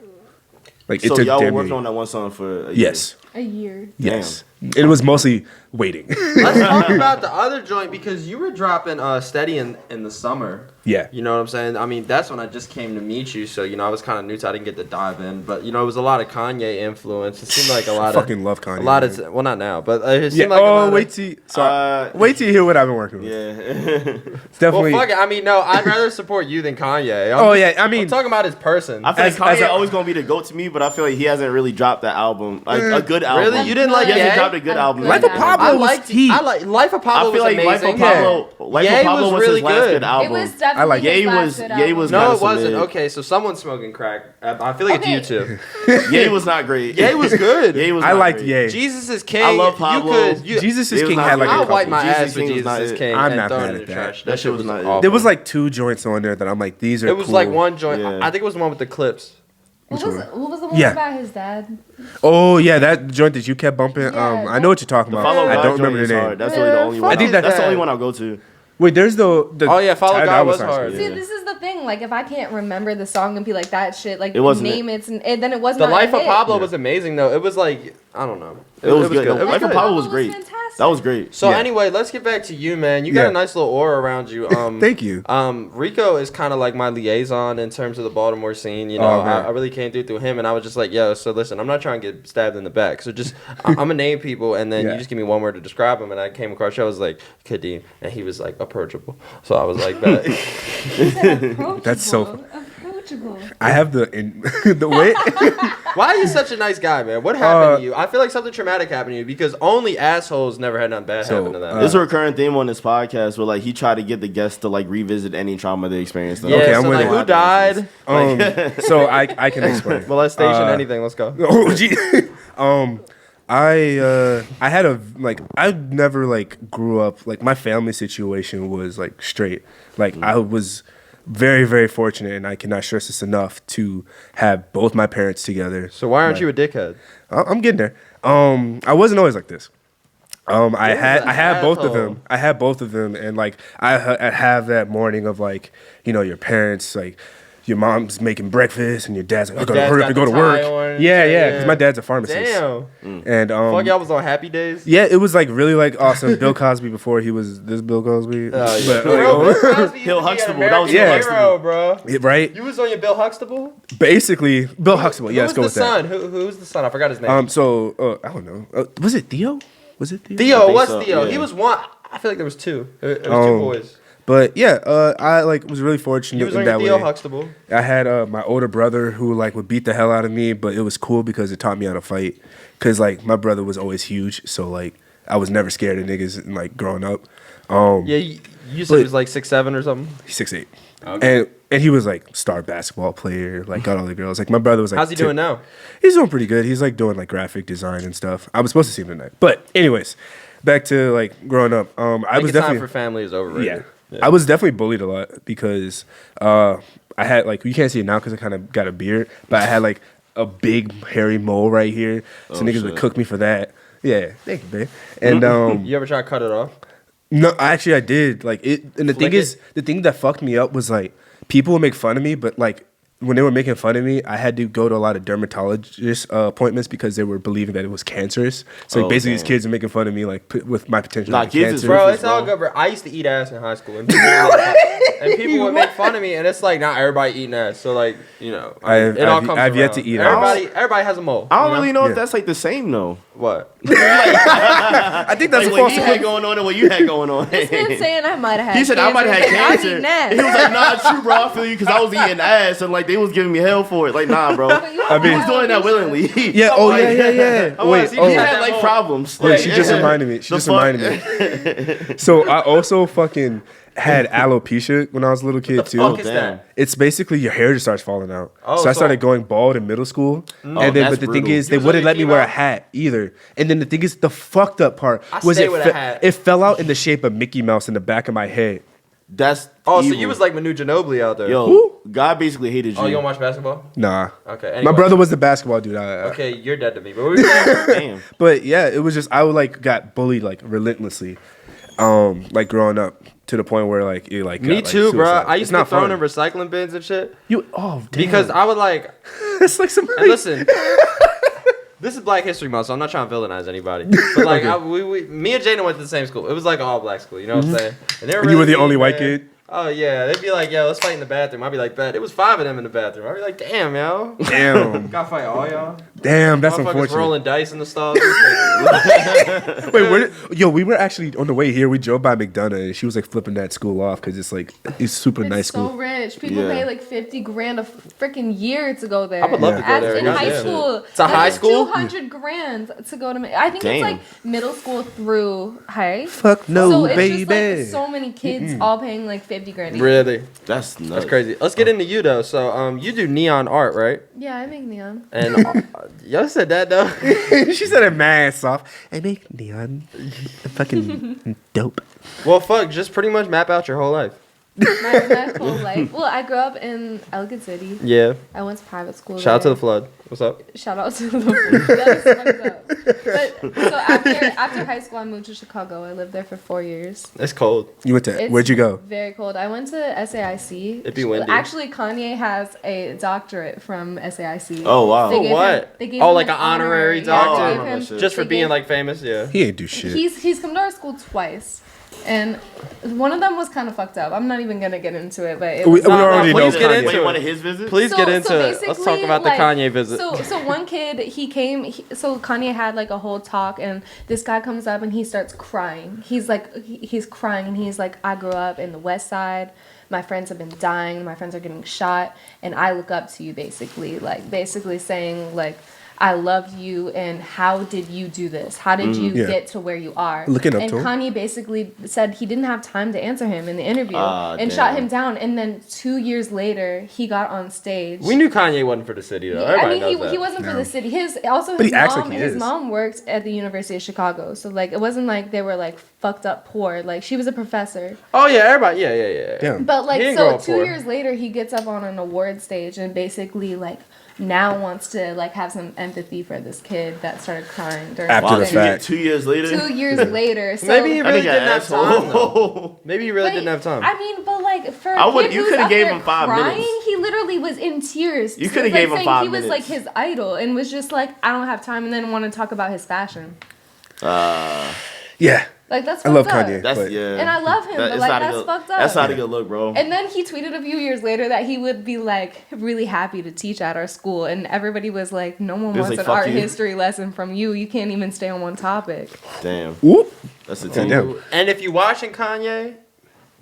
Like it So took y'all were damn working near- on that one song for a year. Yes. A year. Yes. It was mostly waiting. Let's talk about the other joint because you were dropping Steady in the summer. Yeah. You know what I'm saying? I mean, that's when I just came to meet you, so I was kind of new, so I didn't get to dive in. But it was a lot of Kanye influence. It seemed like a lot of fucking love Kanye, A lot man. of well, not now, but it Yeah. seemed like a lot Wait till you hear what I've been working with. Yeah. It's definitely. Well, fuck it. I mean, no, I'd rather support you than Kanye. I mean, I'm talking about his person. I feel As- like as Kanye a- always gonna be the GOAT to me, but I feel like he hasn't really dropped that album. Like a good album. Really? You didn't like He hasn't Ye? dropped a good album. Life of Pablo I was liked heat. Life of Pablo I feel was like Life amazing. of Pablo, Ye was was really his last good. good album. It was definitely I like his Ye last was- good Ye album. was No, kinda it wasn't. solid. Okay, so someone's smoking crack. I feel like Okay. it's you two. Ye was not great. Ye was good. Ye was I not liked great. Ye. Jesus is king. I love Pablo. Jesus is It was King not had like good. a I'll couple. wipe my Jesus ass for King was Jesus not is it. king. I'm and not throw it mad in at the that. trash. That shit was not it. awful. There was like 2 joints on there that I'm like, these are. It was cool. like one joint. Yeah. I think it was the one with the clips. What was the one Yeah. about his dad? Oh yeah, that joint that you kept bumping. Yeah, I know what you're talking about. Follow I God don't remember joint the is name. hard. That's really the only one. I think that's the that- only one I'll go to. Wait, there's the Oh, yeah, Follow that God was nice. hard. See, Yeah. this is the thing. Like, if I can't remember the song and be like that shit, like It wasn't name it, and then it wasn't. The a Life of hit. Pablo was amazing though. It was like I don't know. It was good. It was Life of good. Pablo was Pablo was great. fantastic. That was great. So Yeah. anyway, let's get back to you, man. You got Yeah. a nice little aura around you. Thank you. Rico is kind of like my liaison in terms of the Baltimore scene. You know, Oh, man. I really came through him, and I was just like, yo, so listen, I'm not trying to get stabbed in the back. So just, I'm gonna name people, and then Yeah. you just give me one word to describe them. And I came across you, I was like, Cadeem, and he was like, approachable. So I was like, bet. He said approachable. That's so- approachable. I have the the way. Why are you such a nice guy, man? What happened to you? I feel like something traumatic happened to you because only assholes never had nothing bad So, happen to them. There's a recurring theme on this podcast where like he tried to get the guests to like revisit any trauma they experienced. yeah, Okay, I'm so with like it. who died? So I can explain. Molestation, anything. Let's go. Oh gee. I had I never like grew up like my family situation was like straight. Like I was very, very fortunate, and I cannot stress this enough to have both my parents together. So why aren't you a dickhead? I'm getting there. I wasn't always like this. I had both of asshole. them. I had both of them, and like I have that morning of like your parents like. Your mom's making breakfast and your dad's like, I gotta dad's hurry got up and go the to work. tie on and Yeah, shit, yeah, because yeah. my dad's a pharmacist. Damn. And Fuck, y'all was on happy days. yeah, it was like really like awesome. Bill Cosby before he was this Bill Cosby. Oh, yeah. But, Bro, like, Bill Cosby used Hill to be an Huxtable. That was American Hill hero, bro. right? You was on your Bill Huxtable? Basically, Bill Huxtable. Yeah, let's go Who's with the that. son? Who's the son? I forgot his name. So I don't know. Was it Theo? Was it Theo? Theo, think what's so, Theo? yeah. He was one. I feel like there was two. It was two boys. But yeah, I like was really fortunate You was in on that your Theo way. Huxtable. I had my older brother who like would beat the hell out of me, but it was cool because it taught me how to fight. Cause like my brother was always huge, so like I was never scared of niggas like growing up. Yeah, you said he was like 6'7" or something. He's 6'8", Okay. and he was like star basketball player, like got all the girls. Like my brother was like, How's he doing now? He's doing pretty good. He's like doing like graphic design and stuff. I was supposed to see him tonight, but anyways, back to like growing up. I was Making time definitely for family is overrated. yeah. I was definitely bullied a lot because I had like you can't see it now because I kind of got a beard, but I had like a big hairy mole right here. So niggas would shit. cook me for that. Yeah, thank you, babe. And You ever try to cut it off? no, actually I did. Like it, and the Flick thing is, the thing that fucked me up was like people would make fun of me, but like when they were making fun of me, I had to go to a lot of dermatologist appointments because they were believing that it was cancerous. So like, basically, these kids are making fun of me like with my potential Nah, like, kids is cancer. Bro, Rufus, it's all bro. good, bro. I used to eat ass in high school, and people would make fun of me, and it's like not everybody eating ass. So like it all comes I've yet around. to eat ass. Everybody has a mole. I don't really know Yeah. if that's like the same though. What? I think that's Like a what false. he had going on and what you had going on. This man saying I might have had He said I might have had cancer. cancer. I was eating ass. He was like, nah, true, bro. I feel you because I was eating ass and like they was giving me hell for it. Like, nah, bro. I mean, He was doing that willingly. Yeah. Oh yeah, yeah, yeah. Wait. he He was Oh, had like problems. wait. Like, She just reminded me. She The just fuck? reminded me. So I also fucking had alopecia when I was a little kid too. Fuck is damn. that? It's basically your hair just starts falling out. Oh, so I so- started going bald in middle school, and then that's but the thing brutal. is You they was wouldn't only let me wear a female? hat either. And then the thing is the fucked up part I was stay it with a hat. it fell out in the shape of Mickey Mouse in the back of my head. That's Oh, so evil. you was like Manu Ginobili out there. yo. God basically hated you. Oh, you don't watch basketball? Nah. Okay. My Anyway. brother was the basketball dude. Okay, you're dead to me. But what were you saying? Damn. But yeah, it was just I would like got bullied like relentlessly, like growing up to the point where like it like Me got, like, too, bro. suicide. I used It's to not throw fun. in recycling bins and shit You damn. because I would like. it's like somebody. And listen, this is Black History Month, so I'm not trying to villainize anybody. But like, me and Jada went to the same school. It was like an all black school. You know what I'm saying? And they were And you were really the only mean, white man. kid? Oh yeah, they'd be like, "Yo, let's fight in the bathroom." I'd be like, "Bet." It was 5 of them in the bathroom. I'd be like, "Damn, yo, Damn. gotta fight all y'all." Damn, that's Motherfuckers unfortunate. rolling dice in the stalls. It was crazy. Wait, we were actually on the way here. We drove by McDonough, and she was like flipping that school off because it's like it's super It's nice so school. rich. People Yeah. pay like 50 grand a freaking year to go there. I would love to go As there, in goddamn. high school. It's a high school? 200 grand to go to. I think Damn. it's like middle school through high. Fuck no, so it's baby. just like so many kids all paying like 50 grand. a year. Really, That's nuts. that's crazy. Let's get into you though. So, you do neon art, right? Yeah, I make neon. And y'all said that though. She said it mad soft. I make neon. Fucking dope. Well, fuck, just pretty much map out your whole life. My whole life. Well, I grew up in Elgin City. Yeah. I went to private school. Shout out to there. the flood. What's up? Shout out to the That's fucked up. But so after high school, I moved to Chicago. I lived there for 4 years. It's cold. You went to It's where'd you go? Very cold. I went to SAIC. It'd be windy. Actually, Kanye has a doctorate from SAIC. Oh wow. They gave what? him- they gave Oh, him like an honorary yeah, doctor? they Oh, gave I him- remember shit. Just for they being gave- like famous, yeah. He ain't do shit. He's come to our school twice, and one of them was kind of fucked up. I'm not even gonna get into it, but it We was already know please get Kanye. into Wait, it. one of his visits? Please get into it. Let's basically, talk about the like, Kanye visit. So one kid, he came. So Kanye had like a whole talk, and this guy comes up and he starts crying. He's like, he's crying, and he's like, I grew up in the West Side. My friends have been dying. My friends are getting shot, and I look up to you, basically saying like, I love you, and how did you do this? How did you Yeah. get to where you are? Looking up and to him. Kanye basically said he didn't have time to answer him in the interview Ah, and shot damn. him down. And then 2 years later, he got on stage. We knew Kanye wasn't for the city though. I Everybody mean, knows that. he wasn't for No. the city. His But he acts mom, like he his is. mom worked at the University of Chicago, so like it wasn't like they were like fucked up poor. Like she was a professor. Oh yeah, everybody. Yeah. Yeah. But like He didn't grow so up 2 poor. years later, he gets up on an award stage and basically like now wants to like have some empathy for this kid that started crying during After the thing. fact. 2 years later. 2 years later. So Maybe he really That nigga didn't have time. Though. asshole. Maybe he really but, didn't have time. I mean, but like for I a would- kid you who's coulda up gave there him 5 crying, minutes. he literally was in tears. You So coulda it's like gave him saying 5 he was like minutes. his idol and was just like, I don't have time, and then want to talk about his fashion. Yeah. Like that's I love fucked up. Kanye. That's But- yeah. And I love him, but it's like not a that's good- fucked up. That's not a good look, bro. And then he tweeted a few years later that he would be like really happy to teach at our school, and everybody was like, "No one He was wants like, an "Fuck art you." history lesson from you. You can't even stay on one topic." Damn. Whoop. That's the Damn. team. And if you're watching Kanye,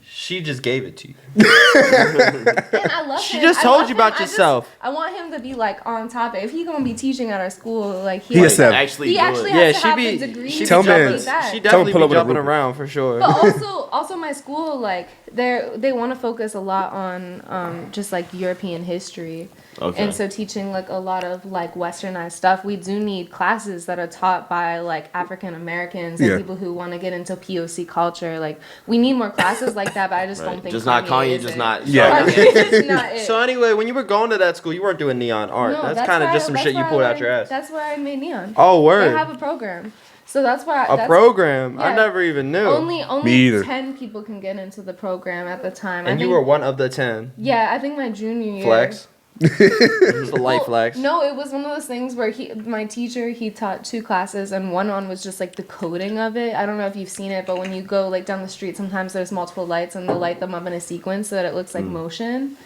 she just gave it to you. And I love She him. just I told love you about him. yourself. I want him to be like on topic. If he gonna be teaching at our school, like He is seven. Actually, he do actually it. Yeah, has to she have be. the degree. She Tell be man. jumping. that. She Tell him definitely pull be up with a jumping rubric. around for sure. But also my school, like they want to focus a lot on just like European history. Okay. And so teaching like a lot of like westernized stuff, we do need classes that are taught by like African Americans and Yeah. people who want to get into POC culture. Like we need more classes like that, but I just don't Right. think Just not Kanye, is just it. not. Yeah. Kanye is not it. So anyway, when you were going to that school, you weren't doing neon art. No, that's kind of where just some that's shit you where I pulled out learned- your ass. That's where I made neon. Oh, word. They have a program. So that's why A that's, program? I yeah. never even knew. Only Me either. 10 people can get into the program at the time. and I you think, were one of the 10. Yeah, I think my junior year. Flex. Just a light Well, flex. No, it was one of those things where my teacher, he taught 2 classes, and one was just like the coding of it. I don't know if you've seen it, but when you go like down the street, sometimes there's multiple lights, and they'll light them up in a sequence so that it looks like motion.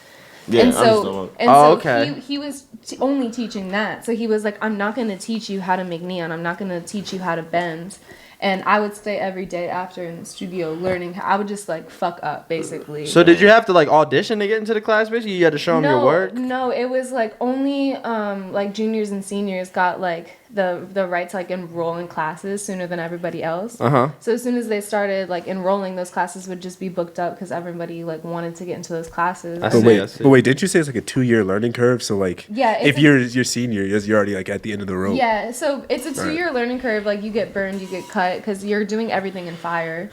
Yeah, and I'm so, just and Oh, so okay. he was only teaching that. So he was like, I'm not going to teach you how to make neon. I'm not going to teach you how to bend. And I would stay every day after in the studio learning. I would just like fuck up basically. So did you have to like audition to get into the class, basically? You had to show them your work? No, it was like only like juniors and seniors got like the right to like enroll in classes sooner than everybody else. Uh-huh. So as soon as they started like enrolling, those classes would just be booked up because everybody like wanted to get into those classes. I But see, I see. wait, didn't you say it's like a 2-year learning curve? So like, Yeah, it's if you're senior, you're already like at the end of the rope. Yeah, so it's a 2-year learning curve. Like you get burned, you get cut because you're doing everything in fire.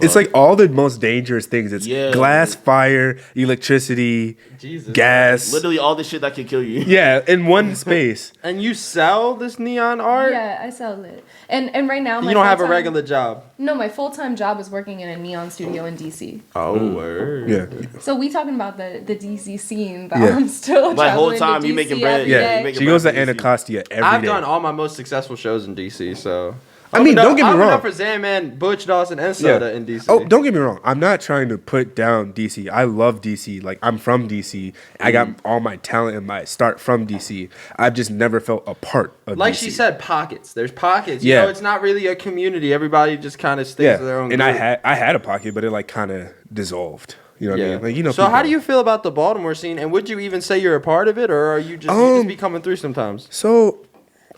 It's like all the most dangerous things. It's Yeah. glass, fire, electricity, Jesus. gas. literally all the shit that could kill you. Yeah, in one space. And you sell this neon art? Yeah, I sell it. And right now You don't have a full-time- regular job? No, my full-time job is working in a neon studio in DC. Oh, word. Yeah. So we talking about the DC scene, but Yeah. I'm still Like whole traveling time to you DC making bread. every Yeah. day. you making She goes to bread for DC. Anacostia every day. I've done all my most successful shows in DC, so... I mean, don't get me I opened wrong. up for Zanman, Butch Dawson, and Soda in DC. Oh, don't get me wrong. I'm not trying to put down DC. I love DC. Like, I'm from DC. I got all my talent and my start from DC. I've just never felt a part of Like DC. she said, pockets. There's pockets. Yeah. You know, it's not really a community. Everybody just kind of sticks Yeah. to their own And group. I had a pocket, but it like kind of dissolved. You know what I mean? Like, you know. So how people- do you feel about the Baltimore scene? And would you even say you're a part of it, or are you just be coming through sometimes? So,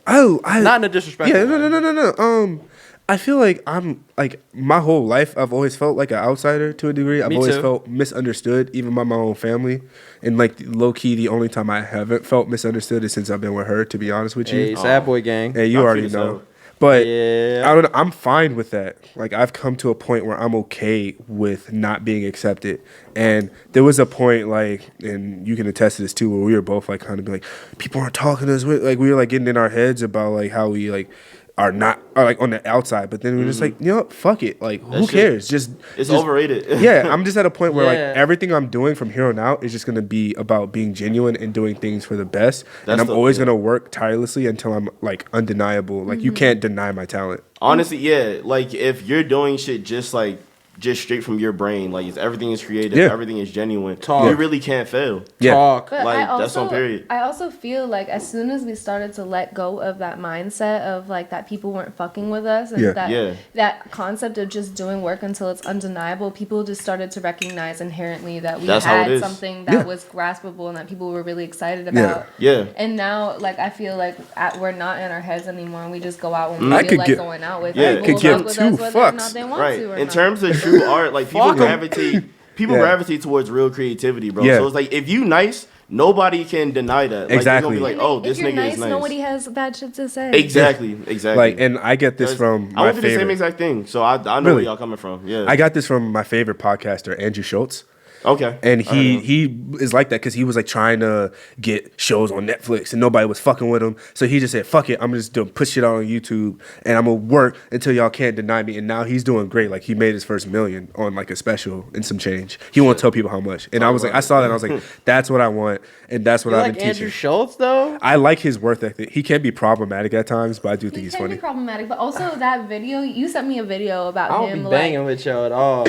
I Not in a disrespectful Yeah, way. no. I feel like I'm like my whole life I've always felt like an outsider to a degree. I've Me always too. felt misunderstood, even by my own family. And like low key, the only time I haven't felt misunderstood is since I've been with her. To be honest with you, Hey, sad boy gang. Hey, you I already feel know. so. But Yeah. I don't know. I'm fine with that. Like I've come to a point where I'm okay with not being accepted. And there was a point like, and you can attest to this too, where we were both like kind of like, people aren't talking to us. Like we were like getting in our heads about like how we like are like on the outside. But then we were just like, you know what? Fuck it. Like who shit- cares? Just It's just- overrated. Yeah, I'm just at a point where like Yeah. everything I'm doing from here on out is just gonna be about being genuine and doing things for the best. And That's I'm the- always yeah. gonna work tirelessly until I'm like undeniable. Like you can't deny my talent. Honestly, yeah. Like if you're doing shit just straight from your brain, like if everything is creative, Yeah. everything is genuine, Talk. you really can't fail. Yeah. Talk. But Like, I that's also, on period. I also feel like as soon as we started to let go of that mindset of like that people weren't fucking with us and Yeah. Yeah. that concept of just doing work until it's undeniable, people just started to recognize inherently that we That's how it had is. something that Yeah. was graspable and that people were really excited about. Yeah. And now, like, I feel like we're not in our heads anymore. We just go out when I we could feel like give- going out with Yeah. people. Could will give fuck with two us whether or not fucks. they want Right. to or In not. terms of true art, like people Fuck 'em. gravitate Yeah. gravitate towards real creativity, bro. Yeah. So it's like if you nice, nobody can deny that. Like, Exactly. They're gonna be like, oh, if this you're nigga nice, is nice. nobody has bad shit to say. Exactly. Like, and I get this from I my went through the same favorite. exact thing, so I know where Really? y'all coming from. Yeah. I got this from my favorite podcaster, Andrew Schultz. Okay. And he is like that because he was like trying to get shows on Netflix and nobody was fucking with him. So he just said, "Fuck it, I'm just gonna put shit out on YouTube and I'm gonna work until y'all can't deny me." And now he's doing great. Like he made his first $1 million on like a special and some change. He won't tell people how much. And I was like, I saw that and I was like, that's what I want and that's what You I've like been Andrew teaching. Schultz though? I like his work ethic. He can be problematic at times, but I do think He he's can funny. be problematic, but also that video you sent me a video about I don't him be banging with y'all at all.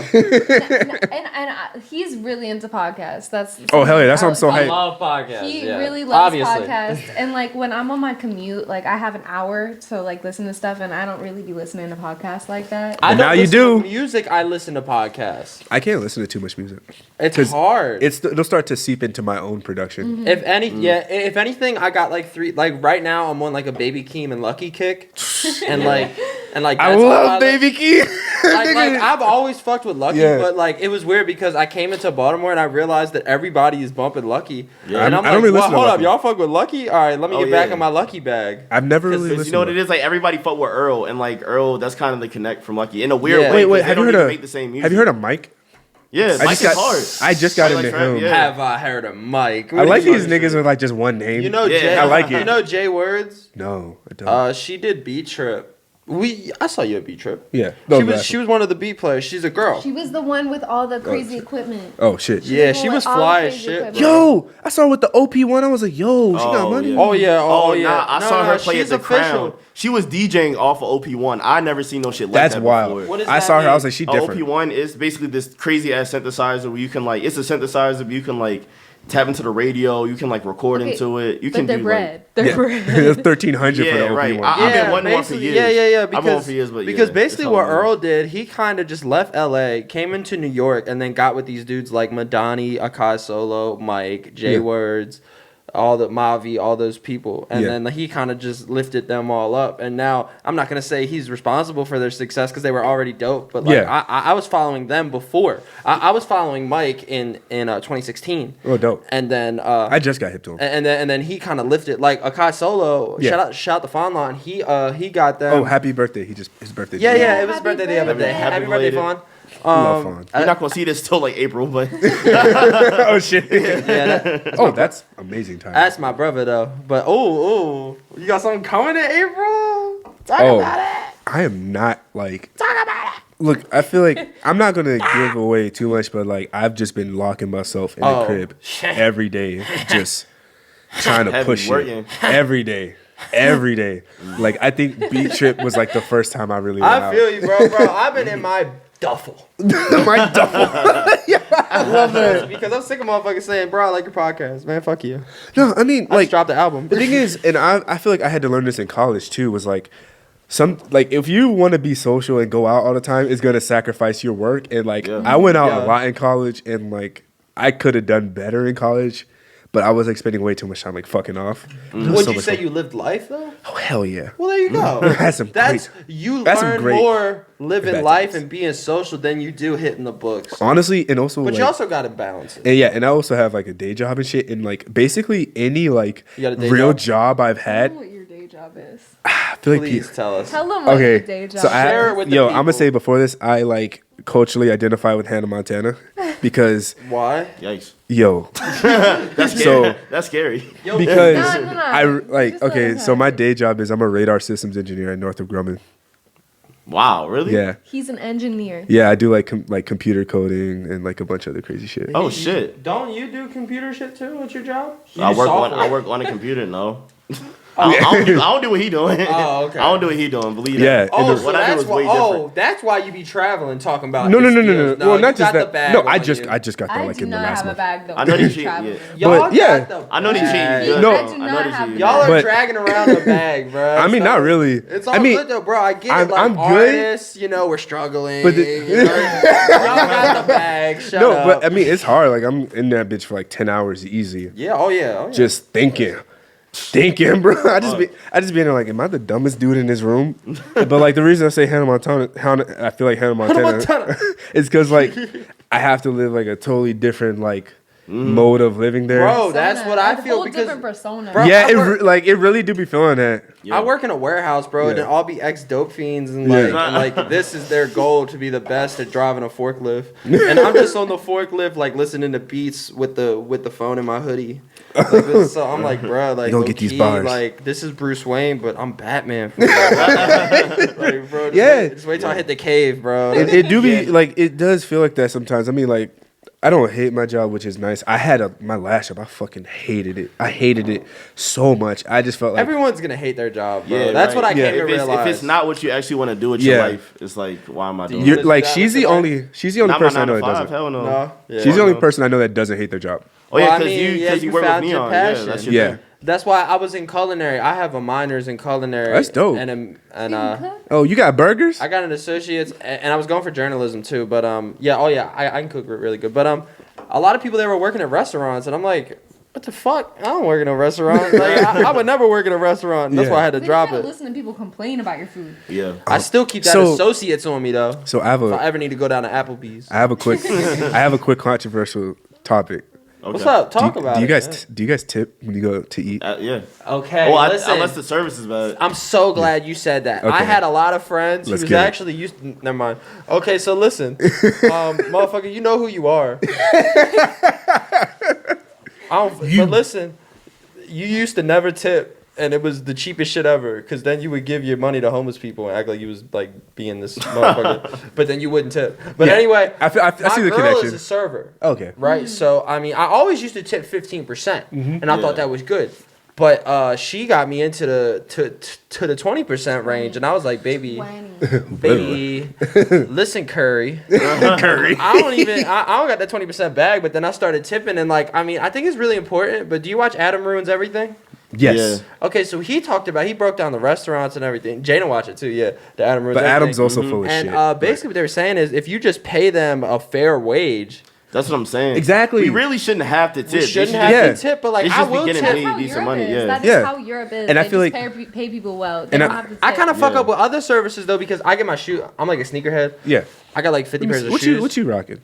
he's really into podcasts. That's Oh hell yeah, that's why I'm so I hyped. love podcasts. He yeah. really loves Obviously. podcasts, and like when I'm on my commute, like I have an hour to like listen to stuff, and I don't really be listening to podcasts like that. I But don't now you listen to do. music. I listen to podcasts. I can't listen to too much music. It's 'Cause hard. It'll start to seep into my own production. If anything, I got like 3. Like right now, I'm on like a Baby Keem and Lucky kick, and like I that's all love Baby Key. like I've always fucked with Lucky, Yeah. but like it was weird because I came into Baltimore and I realized that everybody is bumping Lucky. Yeah. And I'm I don't like, really well, listen to hold up, Lucky. y'all fuck with Lucky? All right, let me Oh, get back yeah. in my Lucky bag. I've never really Because listened. you know what to it is? Like everybody fuck with Earl, and like Earl, that's kind of the connect from Lucky in a weird Yeah. way. Wait, 'cause they have you don't heard even of? make the same music? Have you heard of Mike? Yeah, I Mike just is got. hard. I just got Mike into likes rap, him. yeah. Have I heard of Mike? I What like do you these mean? niggas with like just one name. You know, Yeah. Jay, I like it. You know Jay Words? No, I don't. She did Beat Trip. I saw you at Beat Trip. Yeah. She was one of the beat players. She's a girl. She was the one with all the crazy equipment. Oh shit. Yeah, the she one was with all the fly as crazy shit. equipment. bro. Yo, I saw her with the OP one. I was like, yo, she got Oh, money. yeah. Oh yeah, Oh, yeah. nah, I No, saw no, her play at she's the official. Crown. She was DJing off of OP1. I never seen no shit like That's that wild. before. What does I that saw her. I mean? was like, she different. OP1 is basically this crazy ass synthesizer where you can like, it's a synthesizer, but you can like tap into the radio. You can like record Okay, into it. You But can they're do bread. like, They're bread. It's 1300 for the Yeah, OP right. one. I've been wanting one for basically- years. Yeah. I've been Because, one for years, but because yeah, basically it's what all good. Earl did, he kind of just left LA, came into New York, and then got with these dudes like Madani, Akai Solo, Mike, Jay Yeah. Words, all the Mavi, all those people, and Yeah. then he kind of just lifted them all up. And now I'm not gonna say he's responsible for their success because they were already dope, but like Yeah. I was following them before. I was following Mike in 2016, Oh, dope. and then I just got hip to him. and then he kind of lifted like Akai Solo. Yeah. Shout out to Fonlon. He got them. Oh, happy birthday. His birthday. Yeah, today. yeah, it was his Happy birthday the other day. birthday. Happy birthday, Happy Fawn. Love Fawn. You're not gonna see this till like April, but Oh shit. Yeah, that, Oh, that's amazing time. that's my brother though. But oh, you got something coming in April? Talk about it. I am not like. Talk about it. Look, I feel like I'm not gonna give away too much, but like I've just been locking myself in the Oh. crib every day, just trying to Heavy push working. it every day. Every day. Like I think Beat Trip was like the first time I really went I out. feel you, bro. I've been in my duffel. My duffel. I love it because I'm sick of motherfuckers saying, "Bro, I like your podcast, man. Fuck you." No, I mean I like just dropped the album. the thing is, and I feel like I had to learn this in college too, was like if you want to be social and go out all the time, it's gonna sacrifice your work. And like Yeah. I went out Yeah. a lot in college, and like I could have done better in college, but I was like spending way too much time like fucking off. It was Would so you much say fun. you lived life though? Oh hell yeah! Well, there you go. That's some That's great- you that's some learn great more living bad life times. and being social than you do hitting the books. Honestly, and also But like, you also got to balance it. and yeah, and I also have like a day job and shit, and like basically any like You got a day real job? job I've Tell had, them what your day job is. I feel like Please tell us. Tell them what your okay, day job so is. Share it I with the yo, I'm gonna people. say before this, I like culturally identify with Hannah Montana because Why? yikes. yo, That's scary. So- That's scary. Yo, because No. I like Just let okay, him so have my it. day job is I'm a radar systems engineer at Northrop Grumman. Wow, really? Yeah, He's an engineer. yeah, I do like computer coding and like a bunch of other crazy shit. Oh shit. Don't you do computer shit too? What's your job? You I do work software. on a computer. No. I don't do what he doing. Oh, okay. I don't do what he doing. Believe Yeah, that. Oh, And so what I do that's is why. way Oh, different. that's why you be traveling talking about. No, his no. skills. Well, you not just got the that. bag No, on I just you. got that I like do in the not last have a month. bag though. I know they cheat, Traveling. yeah. Y'all But, yeah. got the I know they bag. cheating. No. I do not have a Y'all are But- dragging around a bag, bro. I mean, So- not really. It's all I mean, good though, bro. I get I'm- it. Like I'm good. artists, you know, we're struggling. But the- you know? Y'all got the bag. Shut no, up. but I mean, it's hard. Like I'm in that bitch for like 10 hours easy, yeah. Oh yeah. Oh, yeah. just thinking, bro. I just be in there like, am I the dumbest dude in this room? But like the reason I say Hannah Montana, I feel like Hannah Montana, Montana. is because like I have to live like a totally different like mode of living there. Bro, that's what I Like a feel whole because different persona. Bro, Yeah, I it really do be feeling that. Yeah. I work in a warehouse, bro, and Yeah. then all be ex-dope fiends, and Yeah. like this is their goal to be the best at driving a forklift. And I'm just on the forklift, like listening to beats with the phone in my hoodie. Like, so I'm like, bro, like, You don't get these low-key, bars. like this is Bruce Wayne, but I'm Batman. For like, bro, just wait till I hit the cave, bro. It do be like it does feel like that sometimes. I mean, like I don't hate my job, which is nice. I had my last job. I fucking hated it. I hated it so much. I just felt like Everyone's gonna hate their job, bro. Yeah, That's right. what I came to If realize. it's not what you actually want to do with Yeah. your life, it's like, why am I doing you're it? like That she's was the the only Not my person I know 9 to that 5, doesn't. hell no. No, yeah. She's the only no. person I know that doesn't hate their job. Oh yeah, Well, I because mean, yeah, you you work with found your Neon. Yeah, passion. that's your Yeah. thing. That's why I was in culinary. I have a minors in culinary. That's dope. And Oh, you got burgers? I got an associate's, and I was going for journalism too. But I can cook really good. But a lot of people there were working at restaurants, and I'm like, what the fuck? I don't work in a restaurant. Like I would never work in a restaurant. And that's Yeah. why I had to Then drop you gotta it. listen to people complain about your food. Yeah. I still keep that So- associates on me though. So I have If I a ever need to go down to Applebee's. I have a quick controversial topic. Okay. What's up? Talk about do you it. guys man. do you guys tip when you go to eat? Yeah. Okay. Well, listen. unless the service is bad. I'm so glad you said that. I Okay. had a lot of friends Let's who was get it. actually used. Never mind. Okay, so listen, motherfucker, you know who you are. But listen, you used to never tip, and it was the cheapest shit ever. Because then you would give your money to homeless people and act like you was like being this motherfucker, but then you wouldn't tip. But Yeah. anyway, I my see the girl connection. is a server. Okay. Right. So I mean, I always used to tip 15%, and I Yeah. thought that was good. But she got me into the to the 20% range, and I was like, baby, listen, Curry. Curry. I don't got that 20% bag, but then I started tipping, and like, I mean, I think it's really important. But do you watch Adam Ruins Everything? Yes. Okay, so he broke down the restaurants and everything. Jana watched it too, yeah. The Adam Ruins But Everything. Adam's also full of and shit. basically what they were saying is if you just pay them a fair wage. That's what I'm saying. Exactly. We really shouldn't have to tip. We They shouldn't should have Yeah. to tip, but like They I should be will getting tip. paid. That's how decent Europe money, is. yeah. That is Yeah. how Europe is. And I They feel just pay people well. They and don't I- have to tip. I kind of fuck Yeah. up with other services though because I get my shoe. I'm like a sneakerhead. Yeah. I got like 50 pairs of What shoes. you rocking?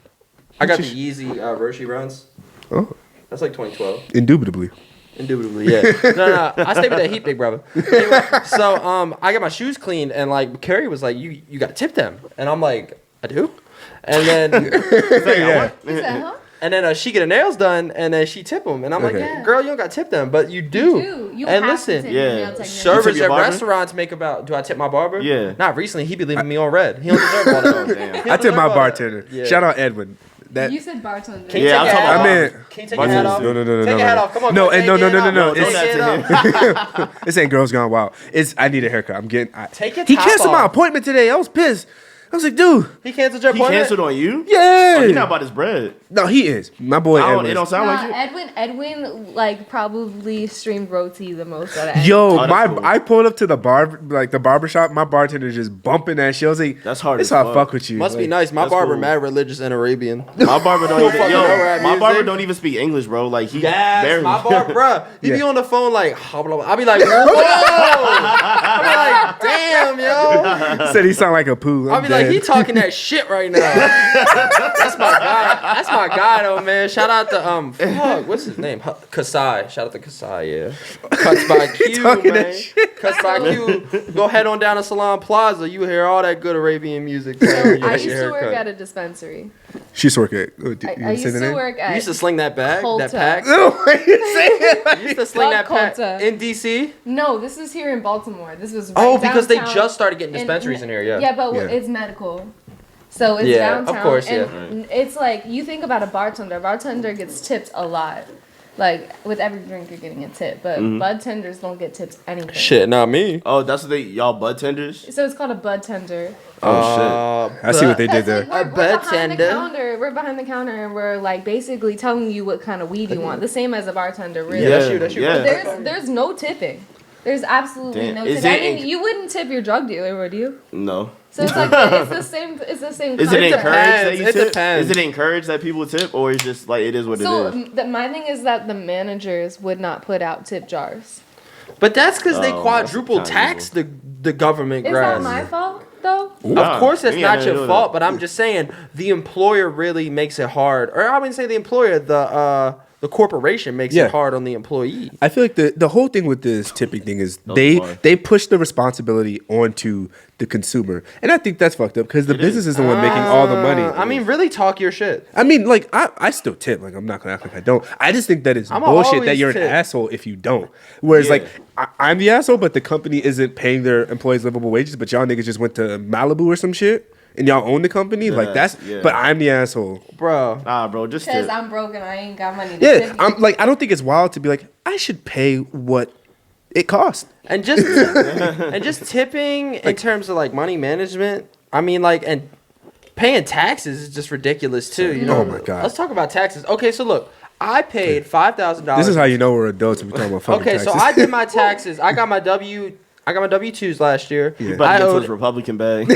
I got the what Yeezy Roshi runs. Oh, That's like 2012. indubitably. Indubitably, yeah. No, I stay with that heat, big brother. Anyway, so I got my shoes cleaned, and like Carrie was like, "You got to tip them," and I'm like, "I do," and then Yeah. He said, huh? and then she get her nails done, and then she tip them, and I'm Okay. like, yeah, "Girl, you don't got to tip them, but you do." You do. You and have listen, to tip yeah. your nail technician. servers your at barber? restaurants make about. Do I tip my barber? Yeah. Not recently. He be leaving me on red. He don't deserve all Oh, that. damn. He don't I tip deserve my all that. bartender. Yeah. Shout out Edwin. That You said bartender. Can you Yeah, take I'm your talking hat about- off? I mean- Can you take your hat Bartender. off? No, Take no, your hat off. Come on. No, girl. and no, Take no, it no, no, off. no. Take Don't it that off. This ain't Girls Gone Wild. I need a haircut. I'm getting. Take your He top canceled my off. appointment today. I was pissed. I was like, dude. He canceled your He appointment. canceled on you? Yeah. Oh, he not about his bread. No, he is. My boy I don't, Edwin. it don't sound like it. Edwin, like probably streamed roti the most out of Yo, Oh, that's cool. I pulled up to the barber shop. My bartender just bumping that shit. I was like, That's hard This as how I fuck. fuck with you. Must be Like, nice. My that's barber cool. mad religious and Arabian. My barber don't even. fucking know rap My barber music. don't even speak English, bro. Like he Yes, barely. my barber, bruh. He be Yeah. on the phone like, I'll be like, whoa. I be like, damn, yo. Said he sound like a poo. I'll be like, he talking that shit right now. That's my guy. That's my guy, though, man. Shout out to fuck, what's his name? Kasai. Shout out to Kasai, yeah. Cuts by Q, talking man. that shit. Cuts by Q. Go head on down to Salon Plaza. You hear all that good Arabian music. So playing when you I get used your to work haircut. at a dispensary. She's working. You I used to work at. You used to sling that bag, Colta. that pack. No, what you saying? You used to sling that Fuck pack Colta. in DC. No, this is here in Baltimore. This was right Oh, because they downtown. just started getting And- dispensaries in here. Yeah. Yeah, but Yeah. it's medical. So it's Yeah, of downtown. course, and it's like you think about a bartender. Bartender gets tipped a lot. Like with every drink you're getting a tip, but bud tenders don't get tipped anything. Shit, not me. Oh, that's what y'all bud tenders. So it's called a bud tender. Oh I see what they did Because, there. like, A we're bud behind tender? the counter. We're behind the counter and we're like basically telling you what kind of weed you want. The same as a bartender, really. Yeah, that's you, that's you. Yeah. But there's no tipping. There's absolutely Damn. no Is tipping. I it mean, inc- you wouldn't tip your drug dealer, would you? No. So it's like it's the same. It's the same. Is it concept. encouraged that you It tip? depends. Is it encouraged that people tip, or is just like it is what So it is? my thing is that the managers would not put out tip jars. But that's because they Oh, quadruple that's tax the government Is grass. that my fault? though? Of course, it's Yeah, not no, your no, fault, no. but I'm just saying the employer really makes it hard. Or I wouldn't say the employer, the corporation makes Yeah. it hard on the employee. I feel like the whole thing with this tipping thing is was they fun. they push the responsibility onto the consumer, and I think that's fucked up because the business is the one making all the money. I mean, really talk your shit. I mean, like I still tip. Like I'm not gonna act like I don't. I just think that it's I'ma bullshit that always you're tip. an asshole if you don't. Whereas Yeah. like I'm the asshole, but the company isn't paying their employees livable wages. But y'all niggas just went to Malibu or some shit, and y'all own the company. Like that's. yeah. But I'm the asshole. Bro. Nah, bro, just Because tip. I'm broke and I ain't got money to Yeah, tip you. I'm like I don't think it's wild to be like I should pay what it costs. And just and just tipping in terms of like money management. I mean, like, and paying taxes is just ridiculous too. You know. Oh my God. Let's talk about taxes. Okay, so look, I paid $5,000. This is how you know we're adults if we're talking about fucking Okay, taxes. so I did my taxes. I got my W-2s last year. Yeah. But I get to owed his Republican bag.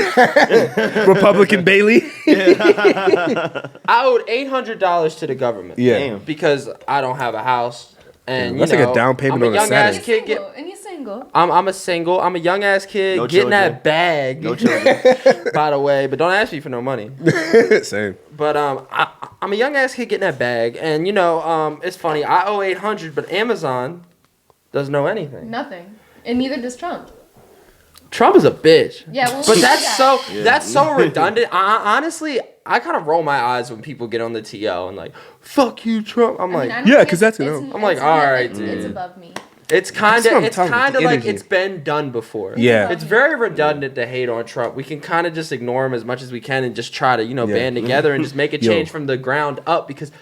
Republican Bailey. I owed $800 to the government. Yeah. Damn. Because I don't have a house, and That's you like a know, down payment I'm on a a young ass Saturday. kid. Single, and you're single. I'm a single. I'm a young ass kid No getting children. that bag. No children. By the way, but don't ask me for no money. Same. But I'm a young ass kid getting that bag, and you know, it's funny. I owe $800, but Amazon doesn't know anything. Nothing. And neither does Trump. Trump is a bitch. Yeah, well, But we that's see that. so that's so redundant. Honestly, I kind of roll my eyes when people get on the TL and like, "Fuck you, Trump." I'm I like, mean, I don't Yeah, think 'cause that's it's- enough. I'm like, it's- all right, it's, dude. It's above me. it's kind That's what of I'm it's talking about, kind of the like energy. it's been done before. Yeah. It's very redundant to hate on Trump. We can kind of just ignore him as much as we can and just try to, you know, Yeah. band together and just make a Yo. change from the ground up, because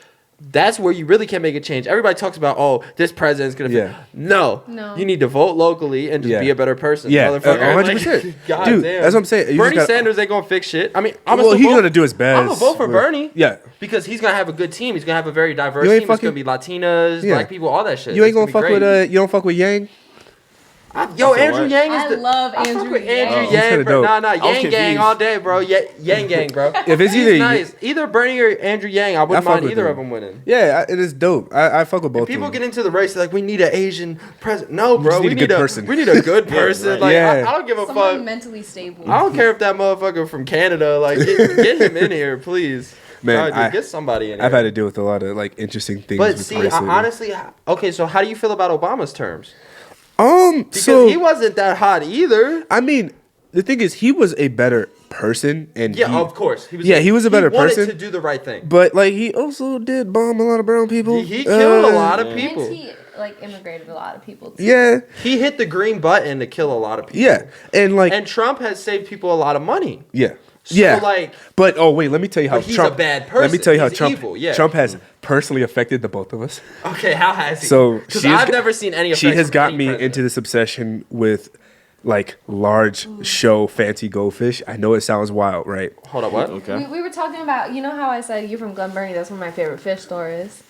that's where you really can make a change. Everybody talks about, oh, this president's gonna. Yeah. No, No. you need to vote locally and just Yeah. be a better person. Yeah, motherfucker. 100%. Like, God Dude, damn. that's what I'm saying. You Bernie just gotta- Sanders ain't gonna fix shit. I mean, I'm Well, he's vote, gonna do his best. I'm gonna vote for with- Bernie. Yeah. Because he's gonna have a good team. He's gonna have a very diverse You team. ain't It's fucking- gonna be Latinas, Yeah. black people, all that shit. You ain't It's gonna be fuck great. with you don't fuck with Yang. Yo, said Andrew what? Yang is I the. love I fuck Andrew with Yang. Andrew He's Yang, kinda bro. dope. Nah, Yang Gang confused. all day, bro. Yang Gang, bro. If it's He's either nice. Either Bernie or Andrew Yang, I wouldn't fuck mind with either him. of them winning. Yeah, it is dope. I fuck with both. People of get them. into the race, they're like, we need an Asian president. No, bro, just we need a need good a person. We need a good person. right. Like, Yeah. I don't give a Someone fuck. mentally stable. I don't care if that motherfucker from Canada, like, get him in here, please. Man, Nah, dude, get somebody in here. I've had to deal with a lot of like interesting things. But with see, race lately. honestly, okay, so how do you feel about Obama's terms? Because so he wasn't that hot either. I mean, the thing is, he was a better person, and Yeah, he- of course. He was a better he wanted person. to do the right thing. But like, he also did bomb a lot of brown people. He killed a lot of And people. he like immigrated a lot of people too. Yeah, He hit the green button to kill a lot of people. yeah, and like, And Trump has saved people a lot of money. yeah, So, yeah. like, but oh wait, let me tell you how But he's Trump. a bad Let me person. tell you how He's Trump. evil, yeah. Trump has personally affected the both of us. okay, how has he? So because she has I've got- never seen any. She effects has from got any me president. into this obsession with like large show fancy goldfish. I know it sounds wild, right? Hold up, what? Okay. We were talking about, you know how I said you're from Glen Burnie, that's where my favorite fish store is.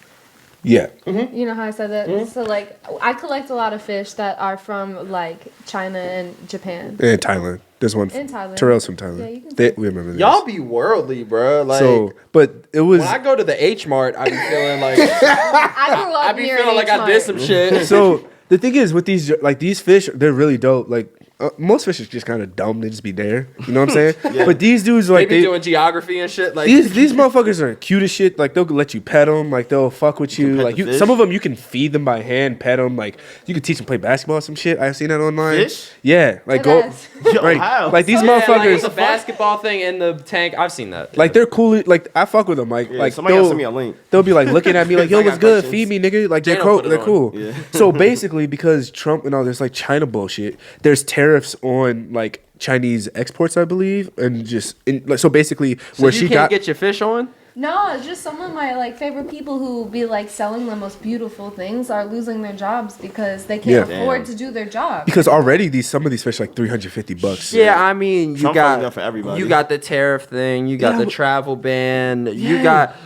Yeah. You know how I said that? So like I collect a lot of fish that are from like China and Japan. In Thailand. There's one. In Thailand. Terrell's from Thailand. Yeah, you can We remember this. Y'all be worldly, bro. Like, so, but it was when I go to the H Mart, I be feeling like I grew up I be near feeling an like I H did Mart. some shit. so. The thing is with these fish, they're really dope. Like most fish is just kind of dumb. They just be there. You know what I'm saying? But these dudes They like be doing geography and shit. Like, these motherfuckers are cute as shit. Like they'll let you pet them. Like they'll fuck with you. pet Like the fish? some of them you can feed them by hand, pet them. Like you can teach them to play basketball or some shit. I've seen that online. Fish? Yeah, like Dead go ass. Yo, right. how? Like these yeah, like, motherfuckers. it's a basketball thing in the tank. I've seen that. Like they're cool. Like I fuck with them. Like Yeah, like somebody gotta send me a link. they'll be like looking at me like, yo, I what's got good? questions. Feed me, nigga. Like They they're don't cool. put it They're on. cool. Yeah. So basically, because Trump and all this like China bullshit, there's tariffs on like Chinese exports, I believe, and just like so basically So where you she can't got get your fish on. No, it's just some of my like favorite people who be like selling the most beautiful things are losing their jobs because they can't Yeah. afford Damn. to do their job. because already some of these fish like $350. Yeah, I mean, you Trump fucking got up for everybody. you got the tariff thing, you got Yeah, the but- travel ban, you Yeah. got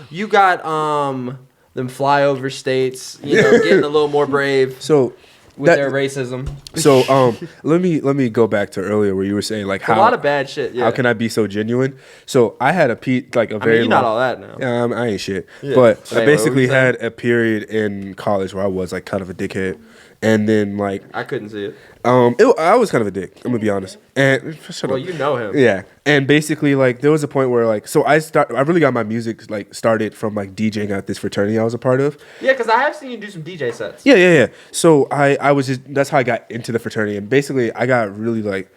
them flyover states, you know, getting a little more brave So with that- their racism. so let me go back to earlier where you were saying like A how lot of bad shit. Yeah. how can I be so genuine? So I had a like a I very mean, you're not long- all that now. I ain't shit. Yeah. But Wait, I what basically were you saying? had a period in college where I was like kind of a dickhead. And then like I couldn't see it. I was kind of a dick. I'm gonna be honest. And shut Well, up. you know him. Yeah, and basically, like, there was a point where, like, so I really got my music like started from like DJing at this fraternity I was a part of. Yeah, because I have seen you do some DJ sets. Yeah. So I was just that's how I got into the fraternity, and basically I got really like.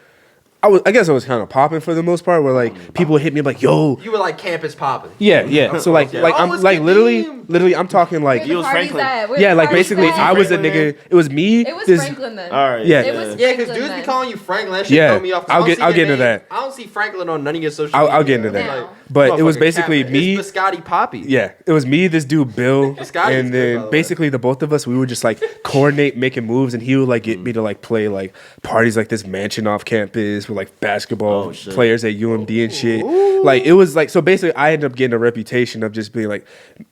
I guess I was kind of popping for the most part. Where like people would hit me like, "Yo, You were like campus popping. yeah." So like, Oh, I'm it's like Cadeem. literally, I'm talking like, Where the was party's Franklin. at? Where yeah, the like party's basically, at? I was a Franklin, nigga. It was me. It was this- Franklin then. All right. Yeah. It was Yeah, because Franklin dudes be then. calling you Franklin. That shit Yeah. throw me off. 'cause I'll I don't get- see I'll your get into name. that. I don't see Franklin on none of your social I'll media. get into that. Now. But it was Motherfucking basically cat, me. It's Biscotti Poppy. Yeah, it was me, this dude Bill, Scotty's and good, by the then way. basically the both of us, we would just like coordinate making moves, and he would like get me to like play like parties like this mansion off campus with like basketball Oh, shit. players at UMD and shit. Like it was like so basically I ended up getting a reputation of just being like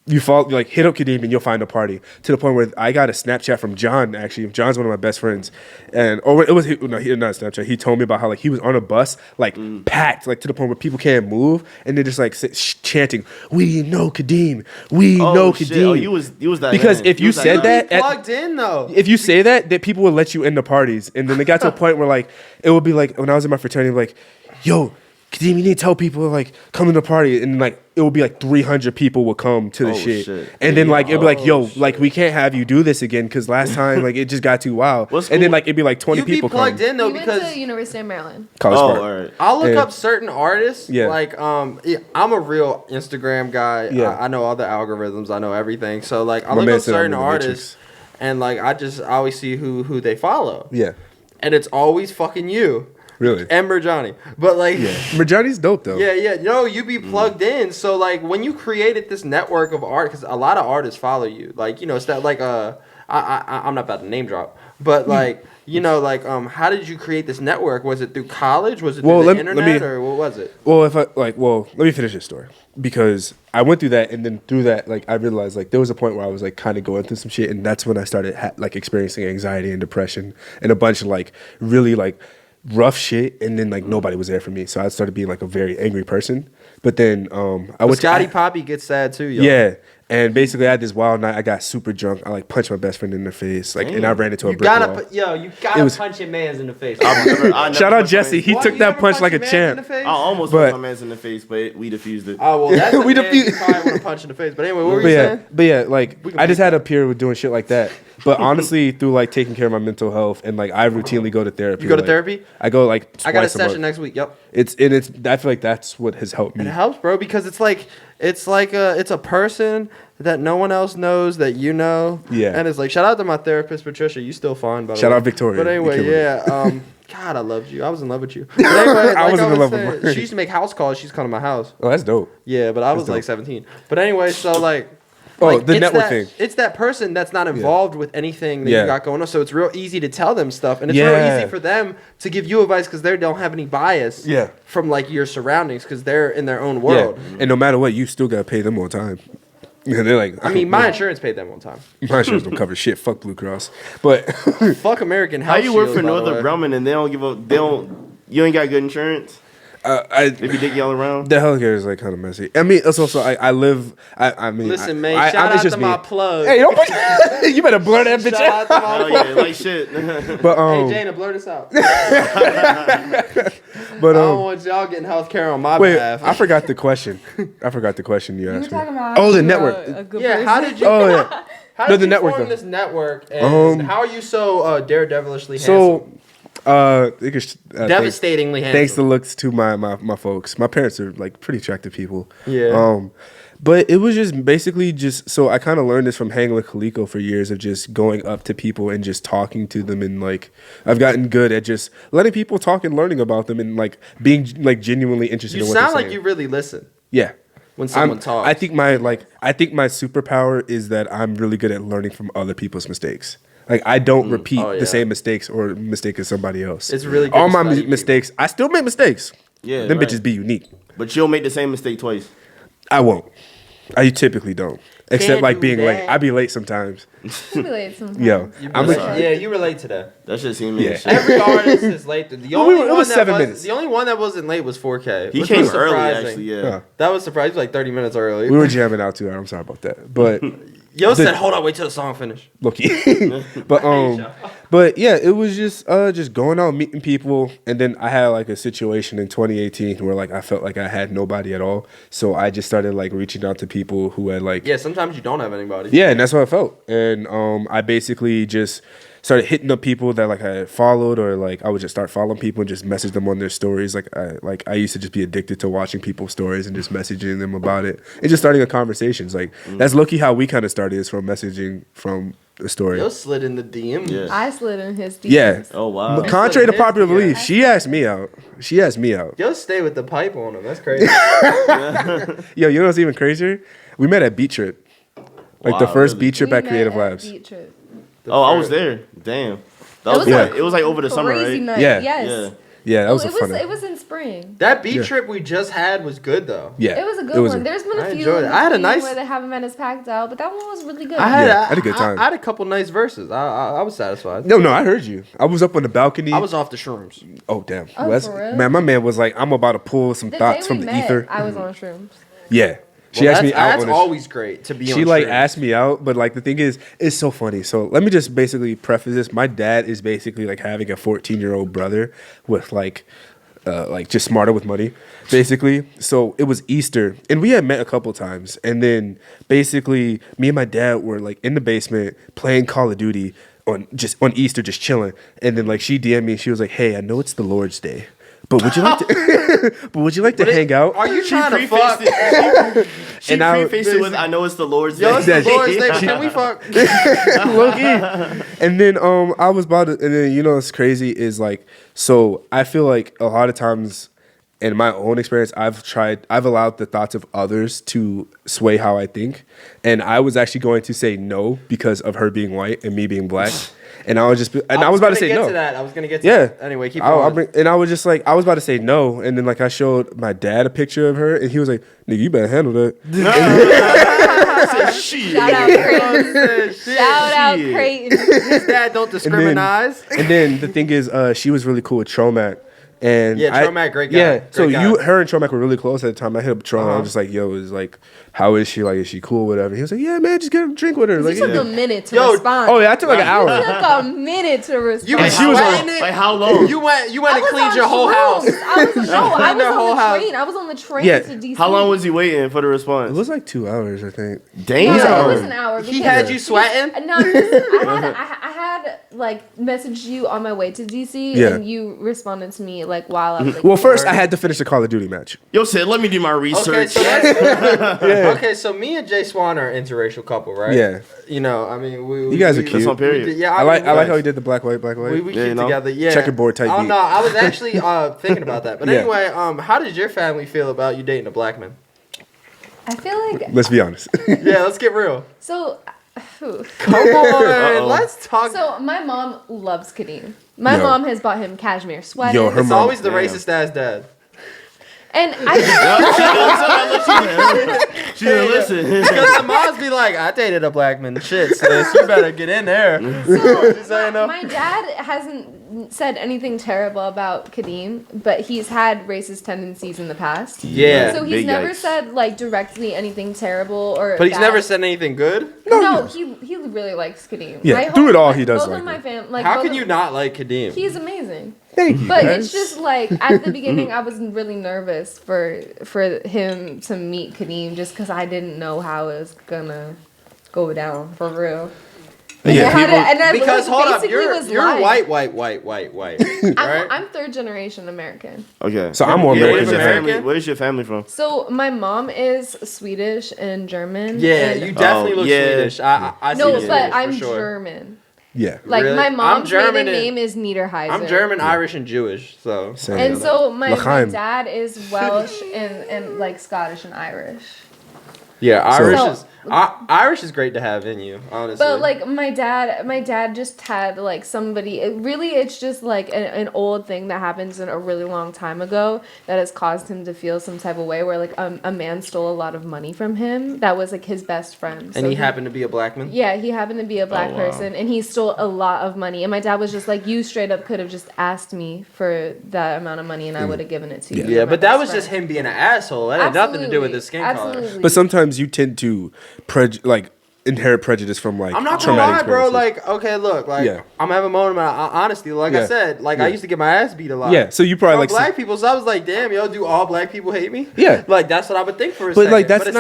you follow like hit up Cadeem and you'll find a party to the point where I got a Snapchat from John actually. John's one of my best friends, and or it was no he not Snapchat. He told me about how like he was on a bus like packed like to the point where people can't move and they're just like chanting, "We know Cadeem, we know shit. Cadeem." Oh, you was that because man. if you was said guy. that, Plugged in though. if you say that people will let you in the parties, and then it got to a point where like it would be like when I was in my fraternity, like, "Yo, Cadeem, you need to tell people like come to the party," and like it would be like 300 people would come to the Oh, shit. shit. And then like it'd be like, "Yo, shit. like we can't have you do this again because last time like it just got too wild." What And then school? like it'd be like 20 You be people plugged come. in though We went because to University of Maryland. College Oh, Park. all right. I'll look Yeah. up certain artists. Yeah. Like yeah, I'm a real Instagram guy. Yeah. I know all the algorithms. I know everything. So like I My look man up said I'm certain in the artists, and like I always see who they follow. Yeah, And it's always fucking you really. and Johnny. But like Yeah, Marjani's dope though. yeah. No, you be plugged in. So like when you created this network of art, because a lot of artists follow you. Like it's that like I'm not about to name drop, but like how did you create this network? Was it through college? Was it through the internet or what was it? Well, let me finish this story because I went through that, and then through that, like I realized like there was a point where I was like kind of going through some shit, and that's when I started like experiencing anxiety and depression and a bunch of like really like rough shit, and then like nobody was there for me, so I started being like a very angry person. But then I was Scotty Poppy gets sad too, yo. Yeah. And basically, I had this wild night. I got super drunk. I like punched my best friend in the face, like, and I ran into a You brick gotta wall. you It gotta was- punch your mans in the face. I never Shout out punched Jesse. my He man- took that punch like a champ. I almost But- punched my man's in the face, but we diffused it. Oh well, that's the We man defeat- you probably want to punch in the face. But anyway, what were But you yeah, saying? like We can I just beat had a period with doing shit like that. But honestly, through like taking care of my mental health and like I routinely go to therapy. You go to like, therapy? I go like twice I got a month. session next week. Yep. It's I feel like that's what has helped me. It helps, bro, because it's a person that no one else knows that you know. Yeah. And it's like, shout out to my therapist, Patricia. You still fine, by the way. Shout out Victoria. But You anyway, killing it. yeah. God, I loved you. I was in love with you. But anyway, I wasn't in love with saying, her. she used to make house calls. She's come to my house. Oh, that's dope. Yeah, but I was That's like dope. 17. But anyway, so like. Oh, like, the it's network that- thing. It's that person that's not involved with anything that Yeah. you got going on. So it's real easy to tell them stuff. And it's real Yeah. easy for them to give you advice because they don't have any bias Yeah. from like your surroundings because they're in their own Yeah. world. And no matter what, you still gotta pay them on time. Yeah, they're like, I mean, my insurance paid them one time. my insurance don't cover shit. Fuck Blue Cross. But Fuck American How Health you work Shield, for by the Northrop way. Grumman and they don't give up? They don't. You ain't got good insurance. If you dig y'all around. The healthcare is like kind of messy. I mean, it's also I live. I mean, Listen, I, man, I, shout it's out just to me. my plug. Hey, don't put, you better blur that bitch Shout out. out to my Oh plug. yeah, like shit. But Hey, Jana, blur this out. but I don't want y'all getting health care on my wait, behalf. I forgot the question. I forgot the question you You were asked me. talking about Oh, the how you network. were a good Yeah, how person. did you? Oh yeah. How No, did the you network, form though. this network? And how are you so daredevilishly handsome? So, thanks, Devastatingly handsome. thanks to looks to my folks. My parents are like pretty attractive people. Yeah. But it was just basically just so I kind of learned this from hanging with Kaliko for years of just going up to people and just talking to them, and like I've gotten good at just letting people talk and learning about them and like being like genuinely interested You in what they're sound like saying. you really listen Yeah. when someone talks. I think my superpower is that I'm really good at learning from other people's mistakes. Like I don't repeat Oh, yeah. the same mistakes or mistake as somebody else. It's really good all to my study mistakes. I still make mistakes. Yeah, them right. bitches be unique. But you'll make the same mistake twice. I won't. I typically don't. Except Can't like do being late. that. I be late sometimes. You relate sometimes. Yo, I'm yeah, you relate to that. That shit seemed Yeah. yeah. shit. Every artist is late. The Well, only it one was that 7 minutes. The only one that wasn't late was 4K. He which came was early surprising. actually. Yeah. Huh. That was surprising. He was like 30 minutes early. we were jamming out 2 hours. I'm sorry about that. But Yo said, hold on, wait till the song finish. Loki. but yeah, it was just going out meeting people, and then I had like a situation in 2018 where like I felt like I had nobody at all, so I just started like reaching out to people who had like Sometimes you don't have anybody. Yeah, and that's what I felt, and I basically just started hitting up people that like I followed, or like I would just start following people and just message them on their stories. I used to just be addicted to watching people's stories and just messaging them about it and just starting a conversations. Like that's low-key how we kind of started, is from messaging from the story. Yo slid in the DM. Yeah. I slid in his DMs. Yeah. Oh wow. But contrary to His popular DM. belief, she asked me out. Yo stay with the pipe on him. That's crazy. Yo, you know what's even crazier? We met at Beat Trip. Like the Wow, first really? Beat Trip We at met Creative at Labs. Beat Trip. Oh, I was there. Damn. That It was was like, a it was like over the summer, Crazy right? night. Yeah. Yes. Yeah. Yeah, that was a it was fun it was in spring. That beat Yeah. trip we just had was good though. Yeah. It was a good one. There's been I a few enjoyed it. I had a nice- where they haven't been as packed out, but that one was really good. I had, Yeah, I had a good time. I had a couple nice verses. I was satisfied. No, I heard you. I was up on the balcony. I was off the shrooms. Oh, damn. Oh, Well, for real? man, my man was like, I'm about to pull some the thoughts day we from the met, ether. I was on shrooms. Yeah. She Well, asked me out. That's on a- always great to be on She like shrooms. asked me out, but like the thing is, it's so funny. So let me just basically preface this. My dad is basically like having a 14-year-old brother with like just smarter with money, basically. So it was Easter, and we had met a couple times, and then basically me and my dad were like in the basement playing Call of Duty on Easter, just chilling. And then like she DM'd me, and she was like, "Hey, I know it's the Lord's Day, but would you like to hang out?" Are you She trying to prefaced fuck? it. She And I- prefaced it with, "I know it's the Lord's Yo, day." it's the Yeah. Lord's Day. Can we fuck? Low-key. And then I was about to, and then you know what's crazy is like, so I feel like a lot of times in my own experience, I've allowed the thoughts of others to sway how I think, and I was actually going to say no because of her being white and me being black, and I was just, and I was about to say no. I was gonna get to Yeah. that. Anyway, keep I'll going. and I was just like, I was about to say no, and then like I showed my dad a picture of her, and he was like, "Nigga, you better handle that." Shit. Shout out Creighton. Shit. Shout out Shit. Creighton. His dad don't discriminate. And then the thing is, she was really cool with Tromac. And Yeah, Tromac, great guy. Yeah, so Great guy. her and Tromac were really close at the time. I hit up Tromac. I was just like, "Yo, is like, how is she? Like, is she cool? Whatever." He was like, "Yeah, man, just get a drink with her." Like, You took yeah. a minute to Yo, respond. Oh yeah, I took like an You hour. took a minute to respond. You Like, was she was sweating like, it. like, how long? You went I and was cleaned on your whole house. shrooms. I was on Cleaned their whole the house. train. I was on the train Yeah. to DC. How long was he waiting for the It response? was like 2 hours, I think. Damn. No, it was an hour. He because- had you sweating. No, I had like messaged you on my way to DC, Yeah. and you responded to me like while I was. Like, Well, first I had to finish the Call of Duty match. Yo, said, let me do my Okay, research. so that's, okay, so me and Jay Swan are an interracial couple, right? Yeah. You know, I mean, we You guys are we- cute. That's on period. Yeah, I like mean, how he did the black white. we Yeah, keep you know? together. Yeah, Checkerboard type Oh beat. no, I was actually thinking about that. But Yeah. anyway, how did your family feel about you dating a black man? I feel like Let's be honest. Yeah, let's get real. so. Come on, Uh-oh. let's talk. So my mom loves Cadeem. My Yo. mom has bought him cashmere sweaters. Yo, her it's mom- always the Damn. racist ass dad. And I She didn't listen. Because the moms be like, I dated a black man. Shit, sis, you better get in there. saying, though? my dad hasn't said anything terrible about Cadeem, but he's had racist tendencies in the past. Yeah. So he's Big never yikes. said like directly anything terrible or. But he's bad. never said anything good. No, he really likes Kadeem. Yeah, My through whole- it all, he does Both like of my it. fam, like How both can of- you not like Cadeem? He's amazing. Thank you. But guys. it's just like at the beginning, I was really nervous for him to meet Kadeem just because I didn't know how it was gonna go down for real. Yeah, Because hold up, you're lying. white, right? I'm third generation American. Okay. So I'm more Yeah, American than American. Where's your family from? So my mom is Swedish and German. Yeah, and you definitely Oh, look yeah. Swedish. I see no, the but Swedish I'm for sure. German. Yeah. Like Really? my I'm mom's German maiden and- name is Niederheiser. I'm German, Irish, and Jewish. So Same. And so my L'chaim. dad is Welsh and like Scottish and Irish. yeah, Irish So- is Irish is great to have in you, honestly. But like my dad just had like somebody. It's just like an old thing that happens in a really long time ago that has caused him to feel some type of way where like a man stole a lot of money from him. That was like his best friend. and So he happened to be a black man. Yeah, he happened to be a black wow. person, and he stole a lot of money. And my dad was just like, "You straight up could have just asked me for that amount of money, and I would have given it to you." Yeah. Yeah, You're my but that best was just friend." him being an asshole. That had nothing to do with his skin color. Absolutely. But sometimes you tend to inherent prejudice from like I'm not gonna traumatic lie, bro. experiences. Like, okay, look, like Yeah. I'm having a moment of honesty. Like I Yeah. said, like I Yeah. used to get my ass beat a lot. Yeah, so you probably From like black people. So I was like, damn, yo, do all black people hate me? Yeah. Like that's what I would think for a But, second. like, that's it's-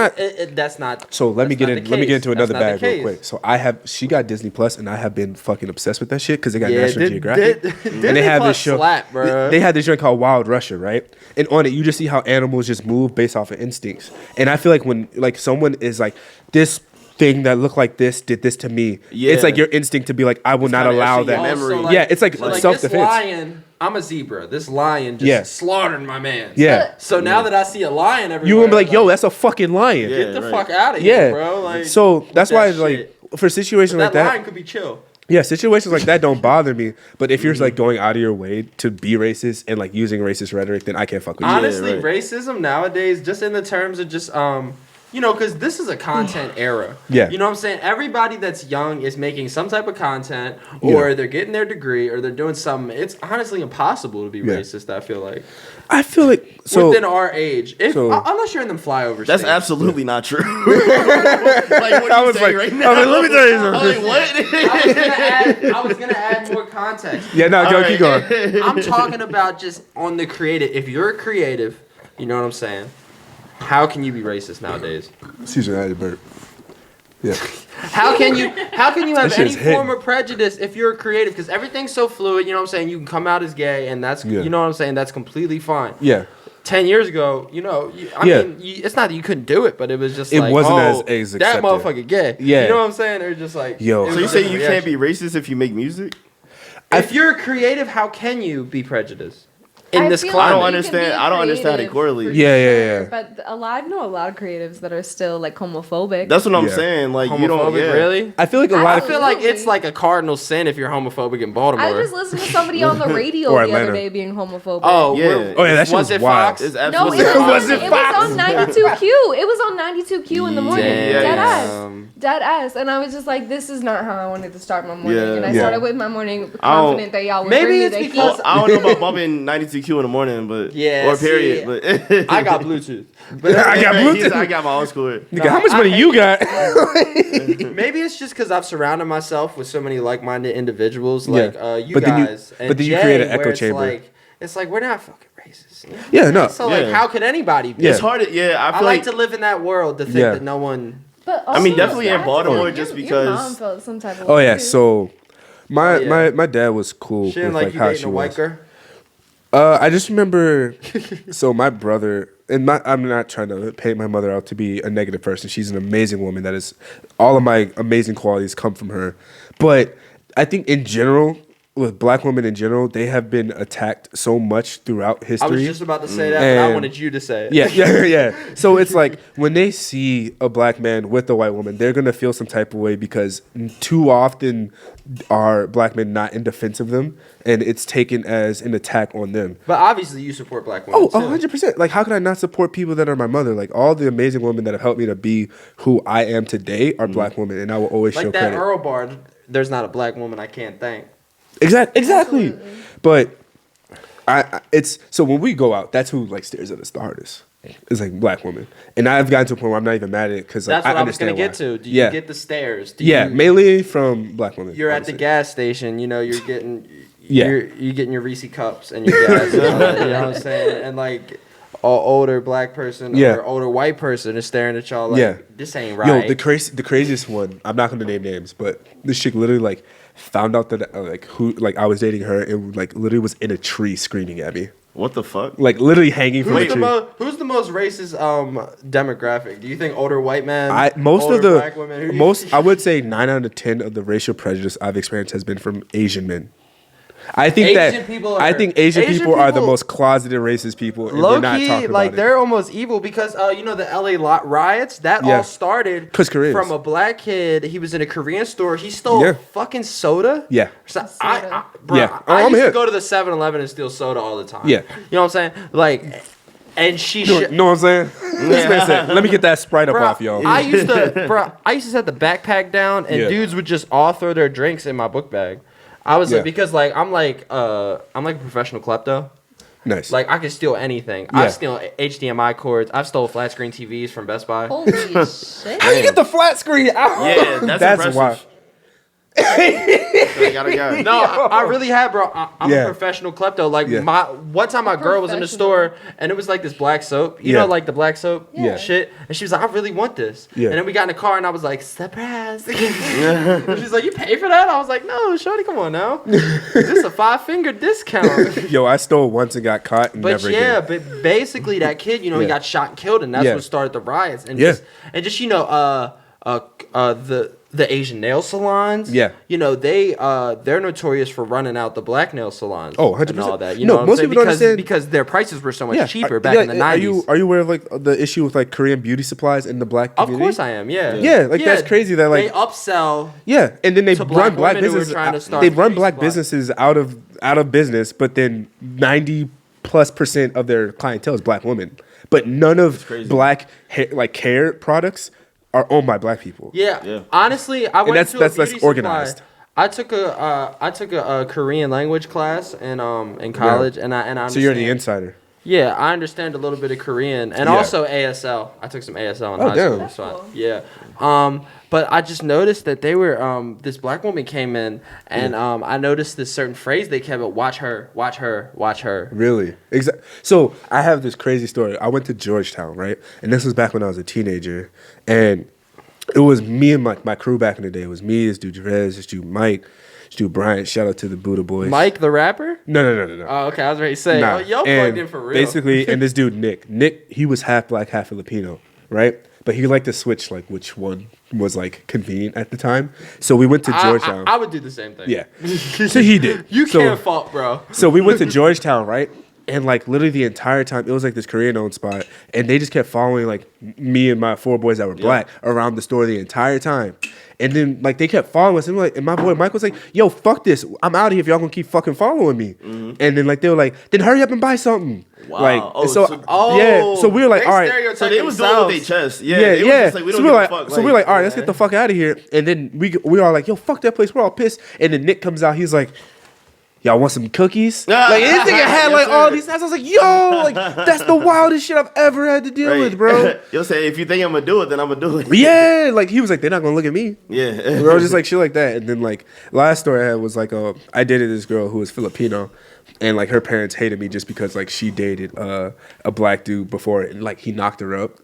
not- that's not. So let me that's get not in. the Let me get case. into another That's not the bag real case. quick. So she got Disney Plus, and I have been fucking obsessed with that shit because they got Yeah, National Geographic, Disney and they have Plus this show. slap, bro. They had this show called Wild Russia, right? And on it, you just see how animals just move based off of instincts. And I feel like when like someone is like this thing that looked like this did this to me, Yeah. it's like your instinct to be like, I will not kinda allow etching your that. memory. Yeah, it's like this self-defense. lion, I'm a zebra. This lion just Yeah. slaughtered my man. Yeah. So now that I see a lion everywhere, You will be like, yo, that's a fucking lion. Yeah. get the right. fuck out of here, Yeah. bro. Like, So that's that why shit. like for situations that like that. lion could be chill. Yeah, situations like that don't bother me. But if you're like going out of your way to be racist and like using racist rhetoric, then I can't fuck with you. Honestly, right. racism nowadays, just in the terms of just you know, because this is a content era. Yeah. You know what I'm saying? Everybody that's young is making some type of content, or Yeah. they're getting their degree, or they're doing something. It's honestly impossible to be Yeah. racist. I feel like I feel like so. within our age, if so- unless you're in them flyover That's states. absolutely not true. Like, what I are you was saying like, right now? I was like, let me tell you something. I'm like, what? I was gonna add more context. Yeah, no, go All keep right. going. I'm talking about just on the creative. If you're a creative, you know what I'm saying. How can you be racist nowadays? Excuse me, I had a burp. Yeah, How can you have shit's any hitting. form of prejudice if you're a creative? Because everything's so fluid. You know what I'm saying. You can come out as gay, and that's Yeah. you know what I'm saying. That's completely fine. yeah. 10 years ago, you know, I Yeah. mean, it's not that you couldn't do it, but it was just It like, wasn't oh, as that accepted. motherfucker gay. Yeah. You know what I'm saying? Or just like, Yo. it So was you a say different you can't be reaction. racist if you make music? If you're a creative, how can you be prejudiced in I this feel climate? I don't like you understand- can be I don't understand it creative quarterly. for Yeah, yeah. But I know a lot of creatives that are still like homophobic. That's what I'm Yeah. saying. Like, you don't, Homophobic, yeah. really? I feel like a I lot I of feel like it's Absolutely. like a cardinal sin if you're homophobic in Baltimore. I just listened to somebody on the radio Or the other Atlanta. day being homophobic. Oh, Yeah. where- Oh, yeah, that shit was it wild. Fox? It's No, absolutely it was, Was on, it it was on 92Q. It was on 92Q in the morning. Yeah. Dead ass. Damn. Dead ass. And I was just like, this is not how I wanted to start my morning. Yeah. And I Yeah. started with my morning I don't- confident that y'all would Maybe bring me it's the because- heat. I don't know about bumping 92Q in the morning, but Yeah, or see, period. But I got Bluetooth. But I got Bluetooth. I got my own school. Nigga, how much money you got? maybe it's just because I've surrounded myself with so many like-minded individuals, like you But then you- guys. and but then you Jay, create an where echo it's chamber. It's like we're not fucking racist. Yeah, no. So like, Yeah. how could anybody be? Yeah. It's hard. Yeah, I I feel like to live in that world to think Yeah. that no one. But I mean, also, definitely in I Baltimore, feel like just your mom because- felt some type of Oh way, yeah, too. so my Oh, yeah. my dad was cool She didn't with like like you how dating she a white was. girl. I just remember, so my brother, and I'm not trying to paint my mother out to be a negative person. She's an amazing woman. That is, all of my amazing qualities come from her. But I think in general, with black women in general, they have been attacked so much throughout I history. was just about to say that, but I And- wanted you to say it. Yeah. So it's like when they see a black man with a white woman, they're gonna feel some type of way because too often are black men not in defense of them, and it's taken as an attack on them. But obviously, you support black women. Oh, too. 100%. Like, how could I not support people that are my mother? Like, all the amazing women that have helped me to be who I am today are black women, and I will always show Like that credit. Earl bar. There's not a black woman I can't thank. Exactly. But it's so when we go out, that's who like stares at us the hardest. It's like black women, and I've gotten to a point where I'm not even mad at it because like, That's what I was understand gonna get why. to. Do you get the stares? Do you, mainly from black women. You're at the honestly. gas station. You know, you're getting. Yeah. You're getting your Reese cups and your gas. And all that, you know what I'm saying? And like, an older black person Yeah. or older white person is staring at y'all like, Yeah. this ain't right. Yo, the craziest one. I'm not gonna name names, but this chick literally like found out that I was dating her and like literally was in a tree screaming at me, What the fuck? like literally hanging from Who's a the, tree. who's the most racist demographic? Do you think older white men? Most older of the black women? Who do you most think? I would say 9 out of 10 of the racial prejudice I've experienced has been from Asian men. I think Asian people I are- think Asian people are the people- most closeted racist people, and Low we're not key, talking like about they're almost evil because you know the LA riots that Yeah. all started 'Cause Koreans. from a black kid. He was in a Korean store. He stole Yeah. fucking soda. Yeah. So Soda. bro, Yeah. I Oh, I'm used to hip. go to the 7-Eleven and steal soda all the time. Yeah. You know what I'm saying? Like, and she. it. Know what I'm saying? This man said, let me get that Sprite up Bro, off y'all. I used to set the backpack down, and Yeah. dudes would just all throw their drinks in my book bag. I was Yeah. like, because like I'm like a professional klepto. Nice. Like I can steal anything. Yeah. I've stolen HDMI cords. I've stole flat screen TVs from Best Buy. Holy shit. How you get the flat screen out? Yeah, that's impressive. wild. I gotta go. No, I really have, bro. I'm Yeah. a professional klepto. Like Yeah. one time, my girl was in the store and it was like this black soap. You Yeah. know, like the black soap Yeah. shit. And she was like, I really want this. Yeah. And then we got in the car and I was like, surprise. And she's like, you pay for that? I was like, no, shorty, come on now. This a 5-finger discount. Yo, I stole once and got caught and But never yeah, again. but basically that kid, you know, he Yeah. got shot and killed, and that's Yeah. what started the riots. And Yeah. just you know, the Asian nail salons. Yeah. You know, they're notorious for running out the black nail salons. Oh, 100%. And all that. You No, know what most I'm saying? people don't understand- Because their prices were so much Yeah. cheaper back in the 90s. Are you aware of like the issue with like Korean beauty supplies in the black Of community? course I am, yeah. Yeah, like, that's crazy that, like- they upsell. Yeah, and then they To run black black women who were businesses. trying to start They run beauty black supplies. businesses out of business, but then 90+% of their clientele is black women. But none of crazy. black like care products are owned by black people. Yeah. Yeah. Honestly, I went that's- to that's a less beauty supply. organized. I took a Korean language class in college, and I So you're the understand- insider. Yeah, I understand a little bit of Korean and Yeah. also ASL. I took some ASL in Oh, high damn. school. So yeah. But I just noticed that they were this black woman came in and I noticed this certain phrase they kept, watch her, watch her, watch her. Really? Exactly. So I have this crazy story. I went to Georgetown, right? And this was back when I was a teenager. And it was me and my crew back in the day. It was me, this dude Jerez, this dude Mike, this dude Brian. Shout out to the Buddha Boys. Mike the rapper? No. Oh, okay. I was ready to say, Nah. oh, y'all And plugged in for real. Basically, and this dude Nick. Nick, he was half black, half Filipino, right? But he liked to switch like which one was like convenient at the time. So we went to Georgetown. I would do the same thing. Yeah. So he did. You So- can't fault, bro. So we went to Georgetown, right? And like literally the entire time, it was like this Korean-owned spot, and they just kept following like me and my 4 boys that were black around the store the entire time. And then like they kept following us, and like, and my boy Mike was like, "Yo, fuck this! I'm out of here if y'all gonna keep fucking following me." And then like they were like, "Then hurry up and buy something." Wow. Like Oh, so, so- yeah. So we were like, they "All right." stereotype So they was doing it with their chest. Yeah, Yeah, they was yeah. just like, we so don't we're give like, a fuck. so we're like, all right, let's get the fuck out of here. And then we are like, yo, fuck that place. We're all pissed. And then Nick comes out. He's like, y'all want some cookies? Like this nigga had like Yes, all sir. these snacks. I was like, yo, like that's the wildest shit I've ever had to deal with, bro. You'll say, if you think I'm gonna do it, then I'm gonna do it. Yeah, like he was like, they're not gonna look at me. Yeah. Bro, just like shit like that. And then like last story I had was like, I dated this girl who was Filipino, and like her parents hated me just because like she dated a black dude before, and like he knocked her up,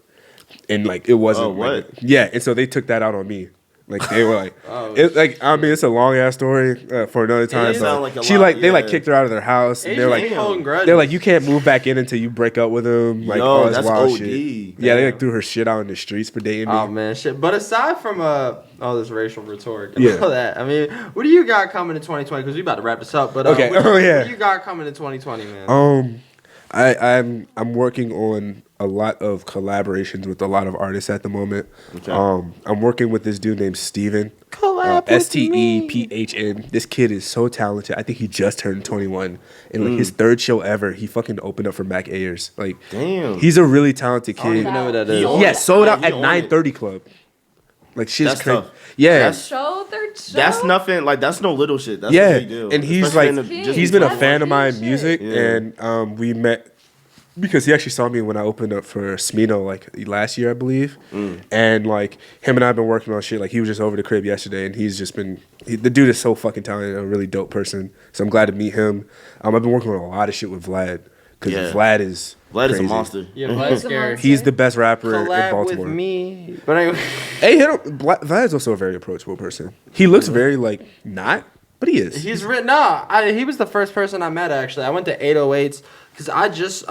and like it wasn't. Oh, what? Yeah, and so they took that out on me. Like they were like, it's a long ass story for another time. It So sound like a she lot, they like yeah. kicked her out of their house. And they're like, Asian ain't holding grudges. they're like, you can't move back in until you break up with him. Like Yo, all this that's wild OD. shit. Yeah, they like Damn. threw her shit out in the streets for dating me. Oh man, shit. But aside from all this racial rhetoric and Yeah. all that, I mean, what do you got coming in 2020? Because we about to wrap this up. But Okay. what, Oh, yeah. what do you got coming in 2020, man? I'm working on a lot of collaborations with a lot of artists at the moment. Okay. I'm working with this dude named Steven. Collab with STEPHN. This kid is so talented. I think he just turned 21. And like his third show ever, he fucking opened up for Mac Ayers. Like, Damn. he's a really talented I don't kid. even know what that is. He owned Yeah, it. sold out He at owned 9:30 Club. Like shit's That's crazy. tough. Yeah. That's- Third show. That's nothing. Like that's no little shit. That's yeah, a big deal. and he's Especially like, in the- Just he's been a That's fan of my shit. music, Yeah. and we met because he actually saw me when I opened up for Smino like last year, I believe, and like him and I've been working on shit. Like he was just over the crib yesterday, and he's just been the dude is so fucking talented, a really dope person. So I'm glad to meet him. I've been working on a lot of shit with Vlad because Yeah. Vlad is Vlad is a crazy. monster. Yeah, He's Vlad's a scary. monster. He's the best rapper in Collab Baltimore. with me. But anyway, Hey, Vlad's also a very approachable person. He looks very like not, but he is. he's written. He was the first person I met actually. I went to 808s because I just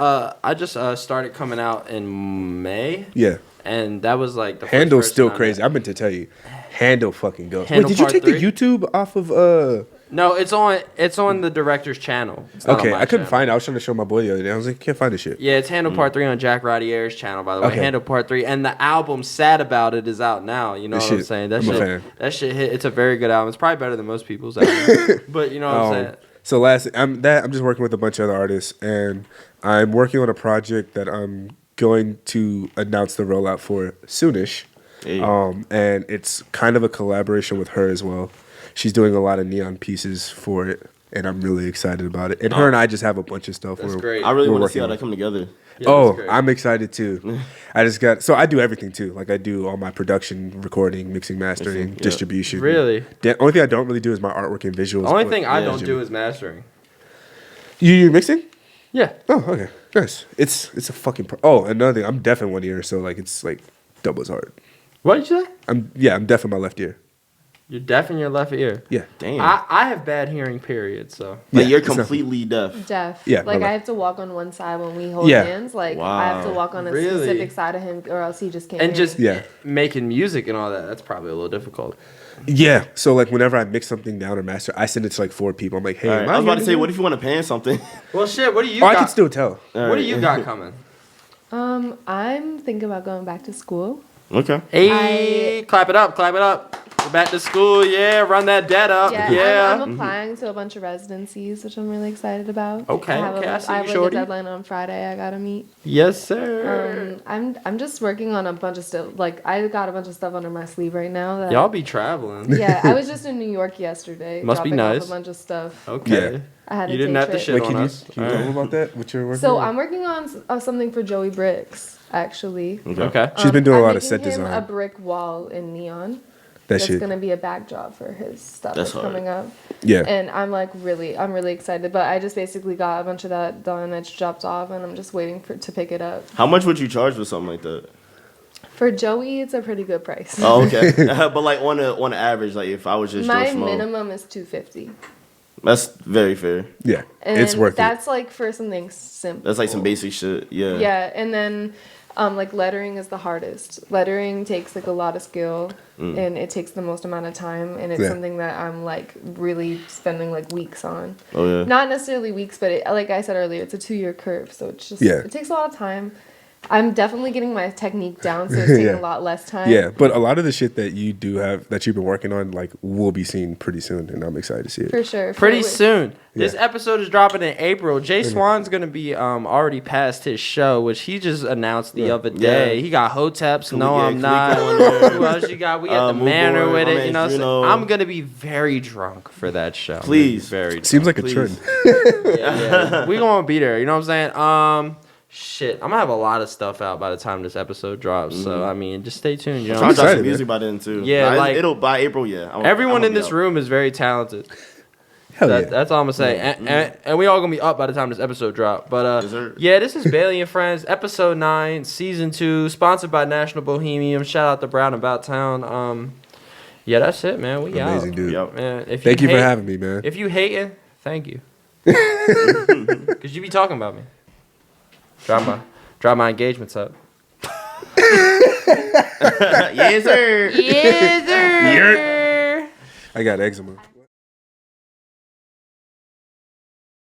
started coming out in May, Yeah. and that was like the first Handle's person still I met. crazy. I meant to tell you, Handle fucking goes. Handle Wait, did you part take 3? the YouTube off of? No, it's on the director's channel. It's not on Okay, my I couldn't channel. find it. I was trying to show my boy the other day. I was like, can't find this shit. Yeah, it's Handle Part 3 on Jack Rodier's channel, by the way. Okay. Handle Part 3. And the album Sad About It is out now. You know Good what I'm shit. saying? I'm a fan. That shit hit. It's a very good album. It's probably better than most people's album. But you know what I'm saying? So I'm just working with a bunch of other artists, and I'm working on a project that I'm going to announce the rollout for soonish. Hey. And it's kind of a collaboration with her as well. She's doing a lot of neon pieces for it. and I'm really excited about it. And her and I just have a bunch of stuff. That's great. I really we're want to see how working that come together. Yeah, that's great. I'm excited too. I do everything too. Like I do all my production, recording, mixing, mastering, Yeah. distribution. Really? The only thing I don't really do is my artwork and visuals. The only but- thing I Yeah. don't do is mastering. You mixing? Yeah. Oh, okay. Nice. It's a fucking another thing. I'm deaf in one ear, so like it's like double as hard. What did you say? I'm deaf in my left ear. You're deaf in your left ear. Yeah. Damn. I have bad hearing, period. So Like Yeah, you're it's not- completely deaf. Deaf. Yeah, Like my I have to walk on one side when we hold Yeah. hands. Like I have to Wow. walk on a Really? specific side of him, or else he just can't. and hear just me. Yeah. making music and all that. That's probably a little difficult. Yeah. So like whenever I mix something down or master, I send it to like 4 people. I'm like, hey, All right. am I was about to hearing say, you? what if you want to pan something? Well, shit. What do you Oh, I got? can still tell. What do you got coming? I'm thinking about going back to school. Okay. Hey, clap it up, clap it up. We're back to school, yeah. Run that debt up, Yeah, yeah. I'm applying to a bunch of residencies, which I'm really excited about. Okay, I have okay, I a, see I you, have like shorty. a deadline on Friday. I gotta meet. Yes, sir. I'm just working on a bunch of stuff. Like I got a bunch of stuff under my sleeve right now. That Y'all be traveling. Yeah, I was just in New York yesterday. Must be dropping off nice. a bunch of stuff. Okay. Yeah. I had to You didn't take have to trips. shit Wait, on can you us. tell me about that? What you're working So on? I'm working on something for Joey Bricks, actually. Okay. She's been doing a I'm lot of making set him design. a brick wall in neon. That That's shit. gonna be a backdrop for his stuff That's that's hard. coming up. Yeah. And I'm really excited. But I just basically got a bunch of that done. It's dropped off, and I'm just waiting to pick it up. How much would you charge for something like that? For Joey, it's a pretty good price. Oh, okay. But like on average, like if I was just My Joe Schmo, minimum is $250. that's very fair. Yeah. And It's worth it. that's like for something simple. That's like some basic shit. Yeah. Yeah, and then like lettering is the hardest. Lettering takes like a lot of skill, and it takes the most amount of time, and it's Yeah. something that I'm like really spending like weeks on. Oh yeah. Not necessarily weeks, but like I said earlier, it's a 2-year curve, so it's just Yeah. it takes a lot of time. I'm definitely getting my technique down, so it's taking Yeah. a lot less time. Yeah, but a lot of the shit that you do have that you've been working on, like, will be seen pretty soon, and I'm excited to see it. For sure. Pretty For- soon. This Yeah. episode is dropping in April. Jay Swan's gonna be already past his show, which he just announced the other day. Yeah. He got Hoteps. No, Yeah, I'm Kaliko not. on there. Who else you got? We got the Move Manor Boy, with my it. man You know, what I'm Juno. saying? I'm gonna be very drunk for that show. Please. Very drunk. Seems like a Please. trend. Yeah. We gonna be there. You know what I'm saying? Shit, I'm gonna have a lot of stuff out by the time this episode drops. So I mean, just stay tuned. You know, Try I'm to drop some excited, music by then too. Yeah, By- like- it'll by April. Yeah. everyone in this room is very talented. Hell yeah. That's all I'm gonna say. And we all gonna be up by the time this episode drop. But Yes, sir. yeah, this is Bailey and Friends, episode 9, season 2, sponsored by National Bohemian. Shout out to Brown About Town. Yeah, that's it, man. We Amazing out. dude. Yep. Man, if Thank you for hate- having me, man. If you hating, thank you. Cause you be talking about me. Drop my engagements up. Yes, sir. Yes, sir. I got eczema.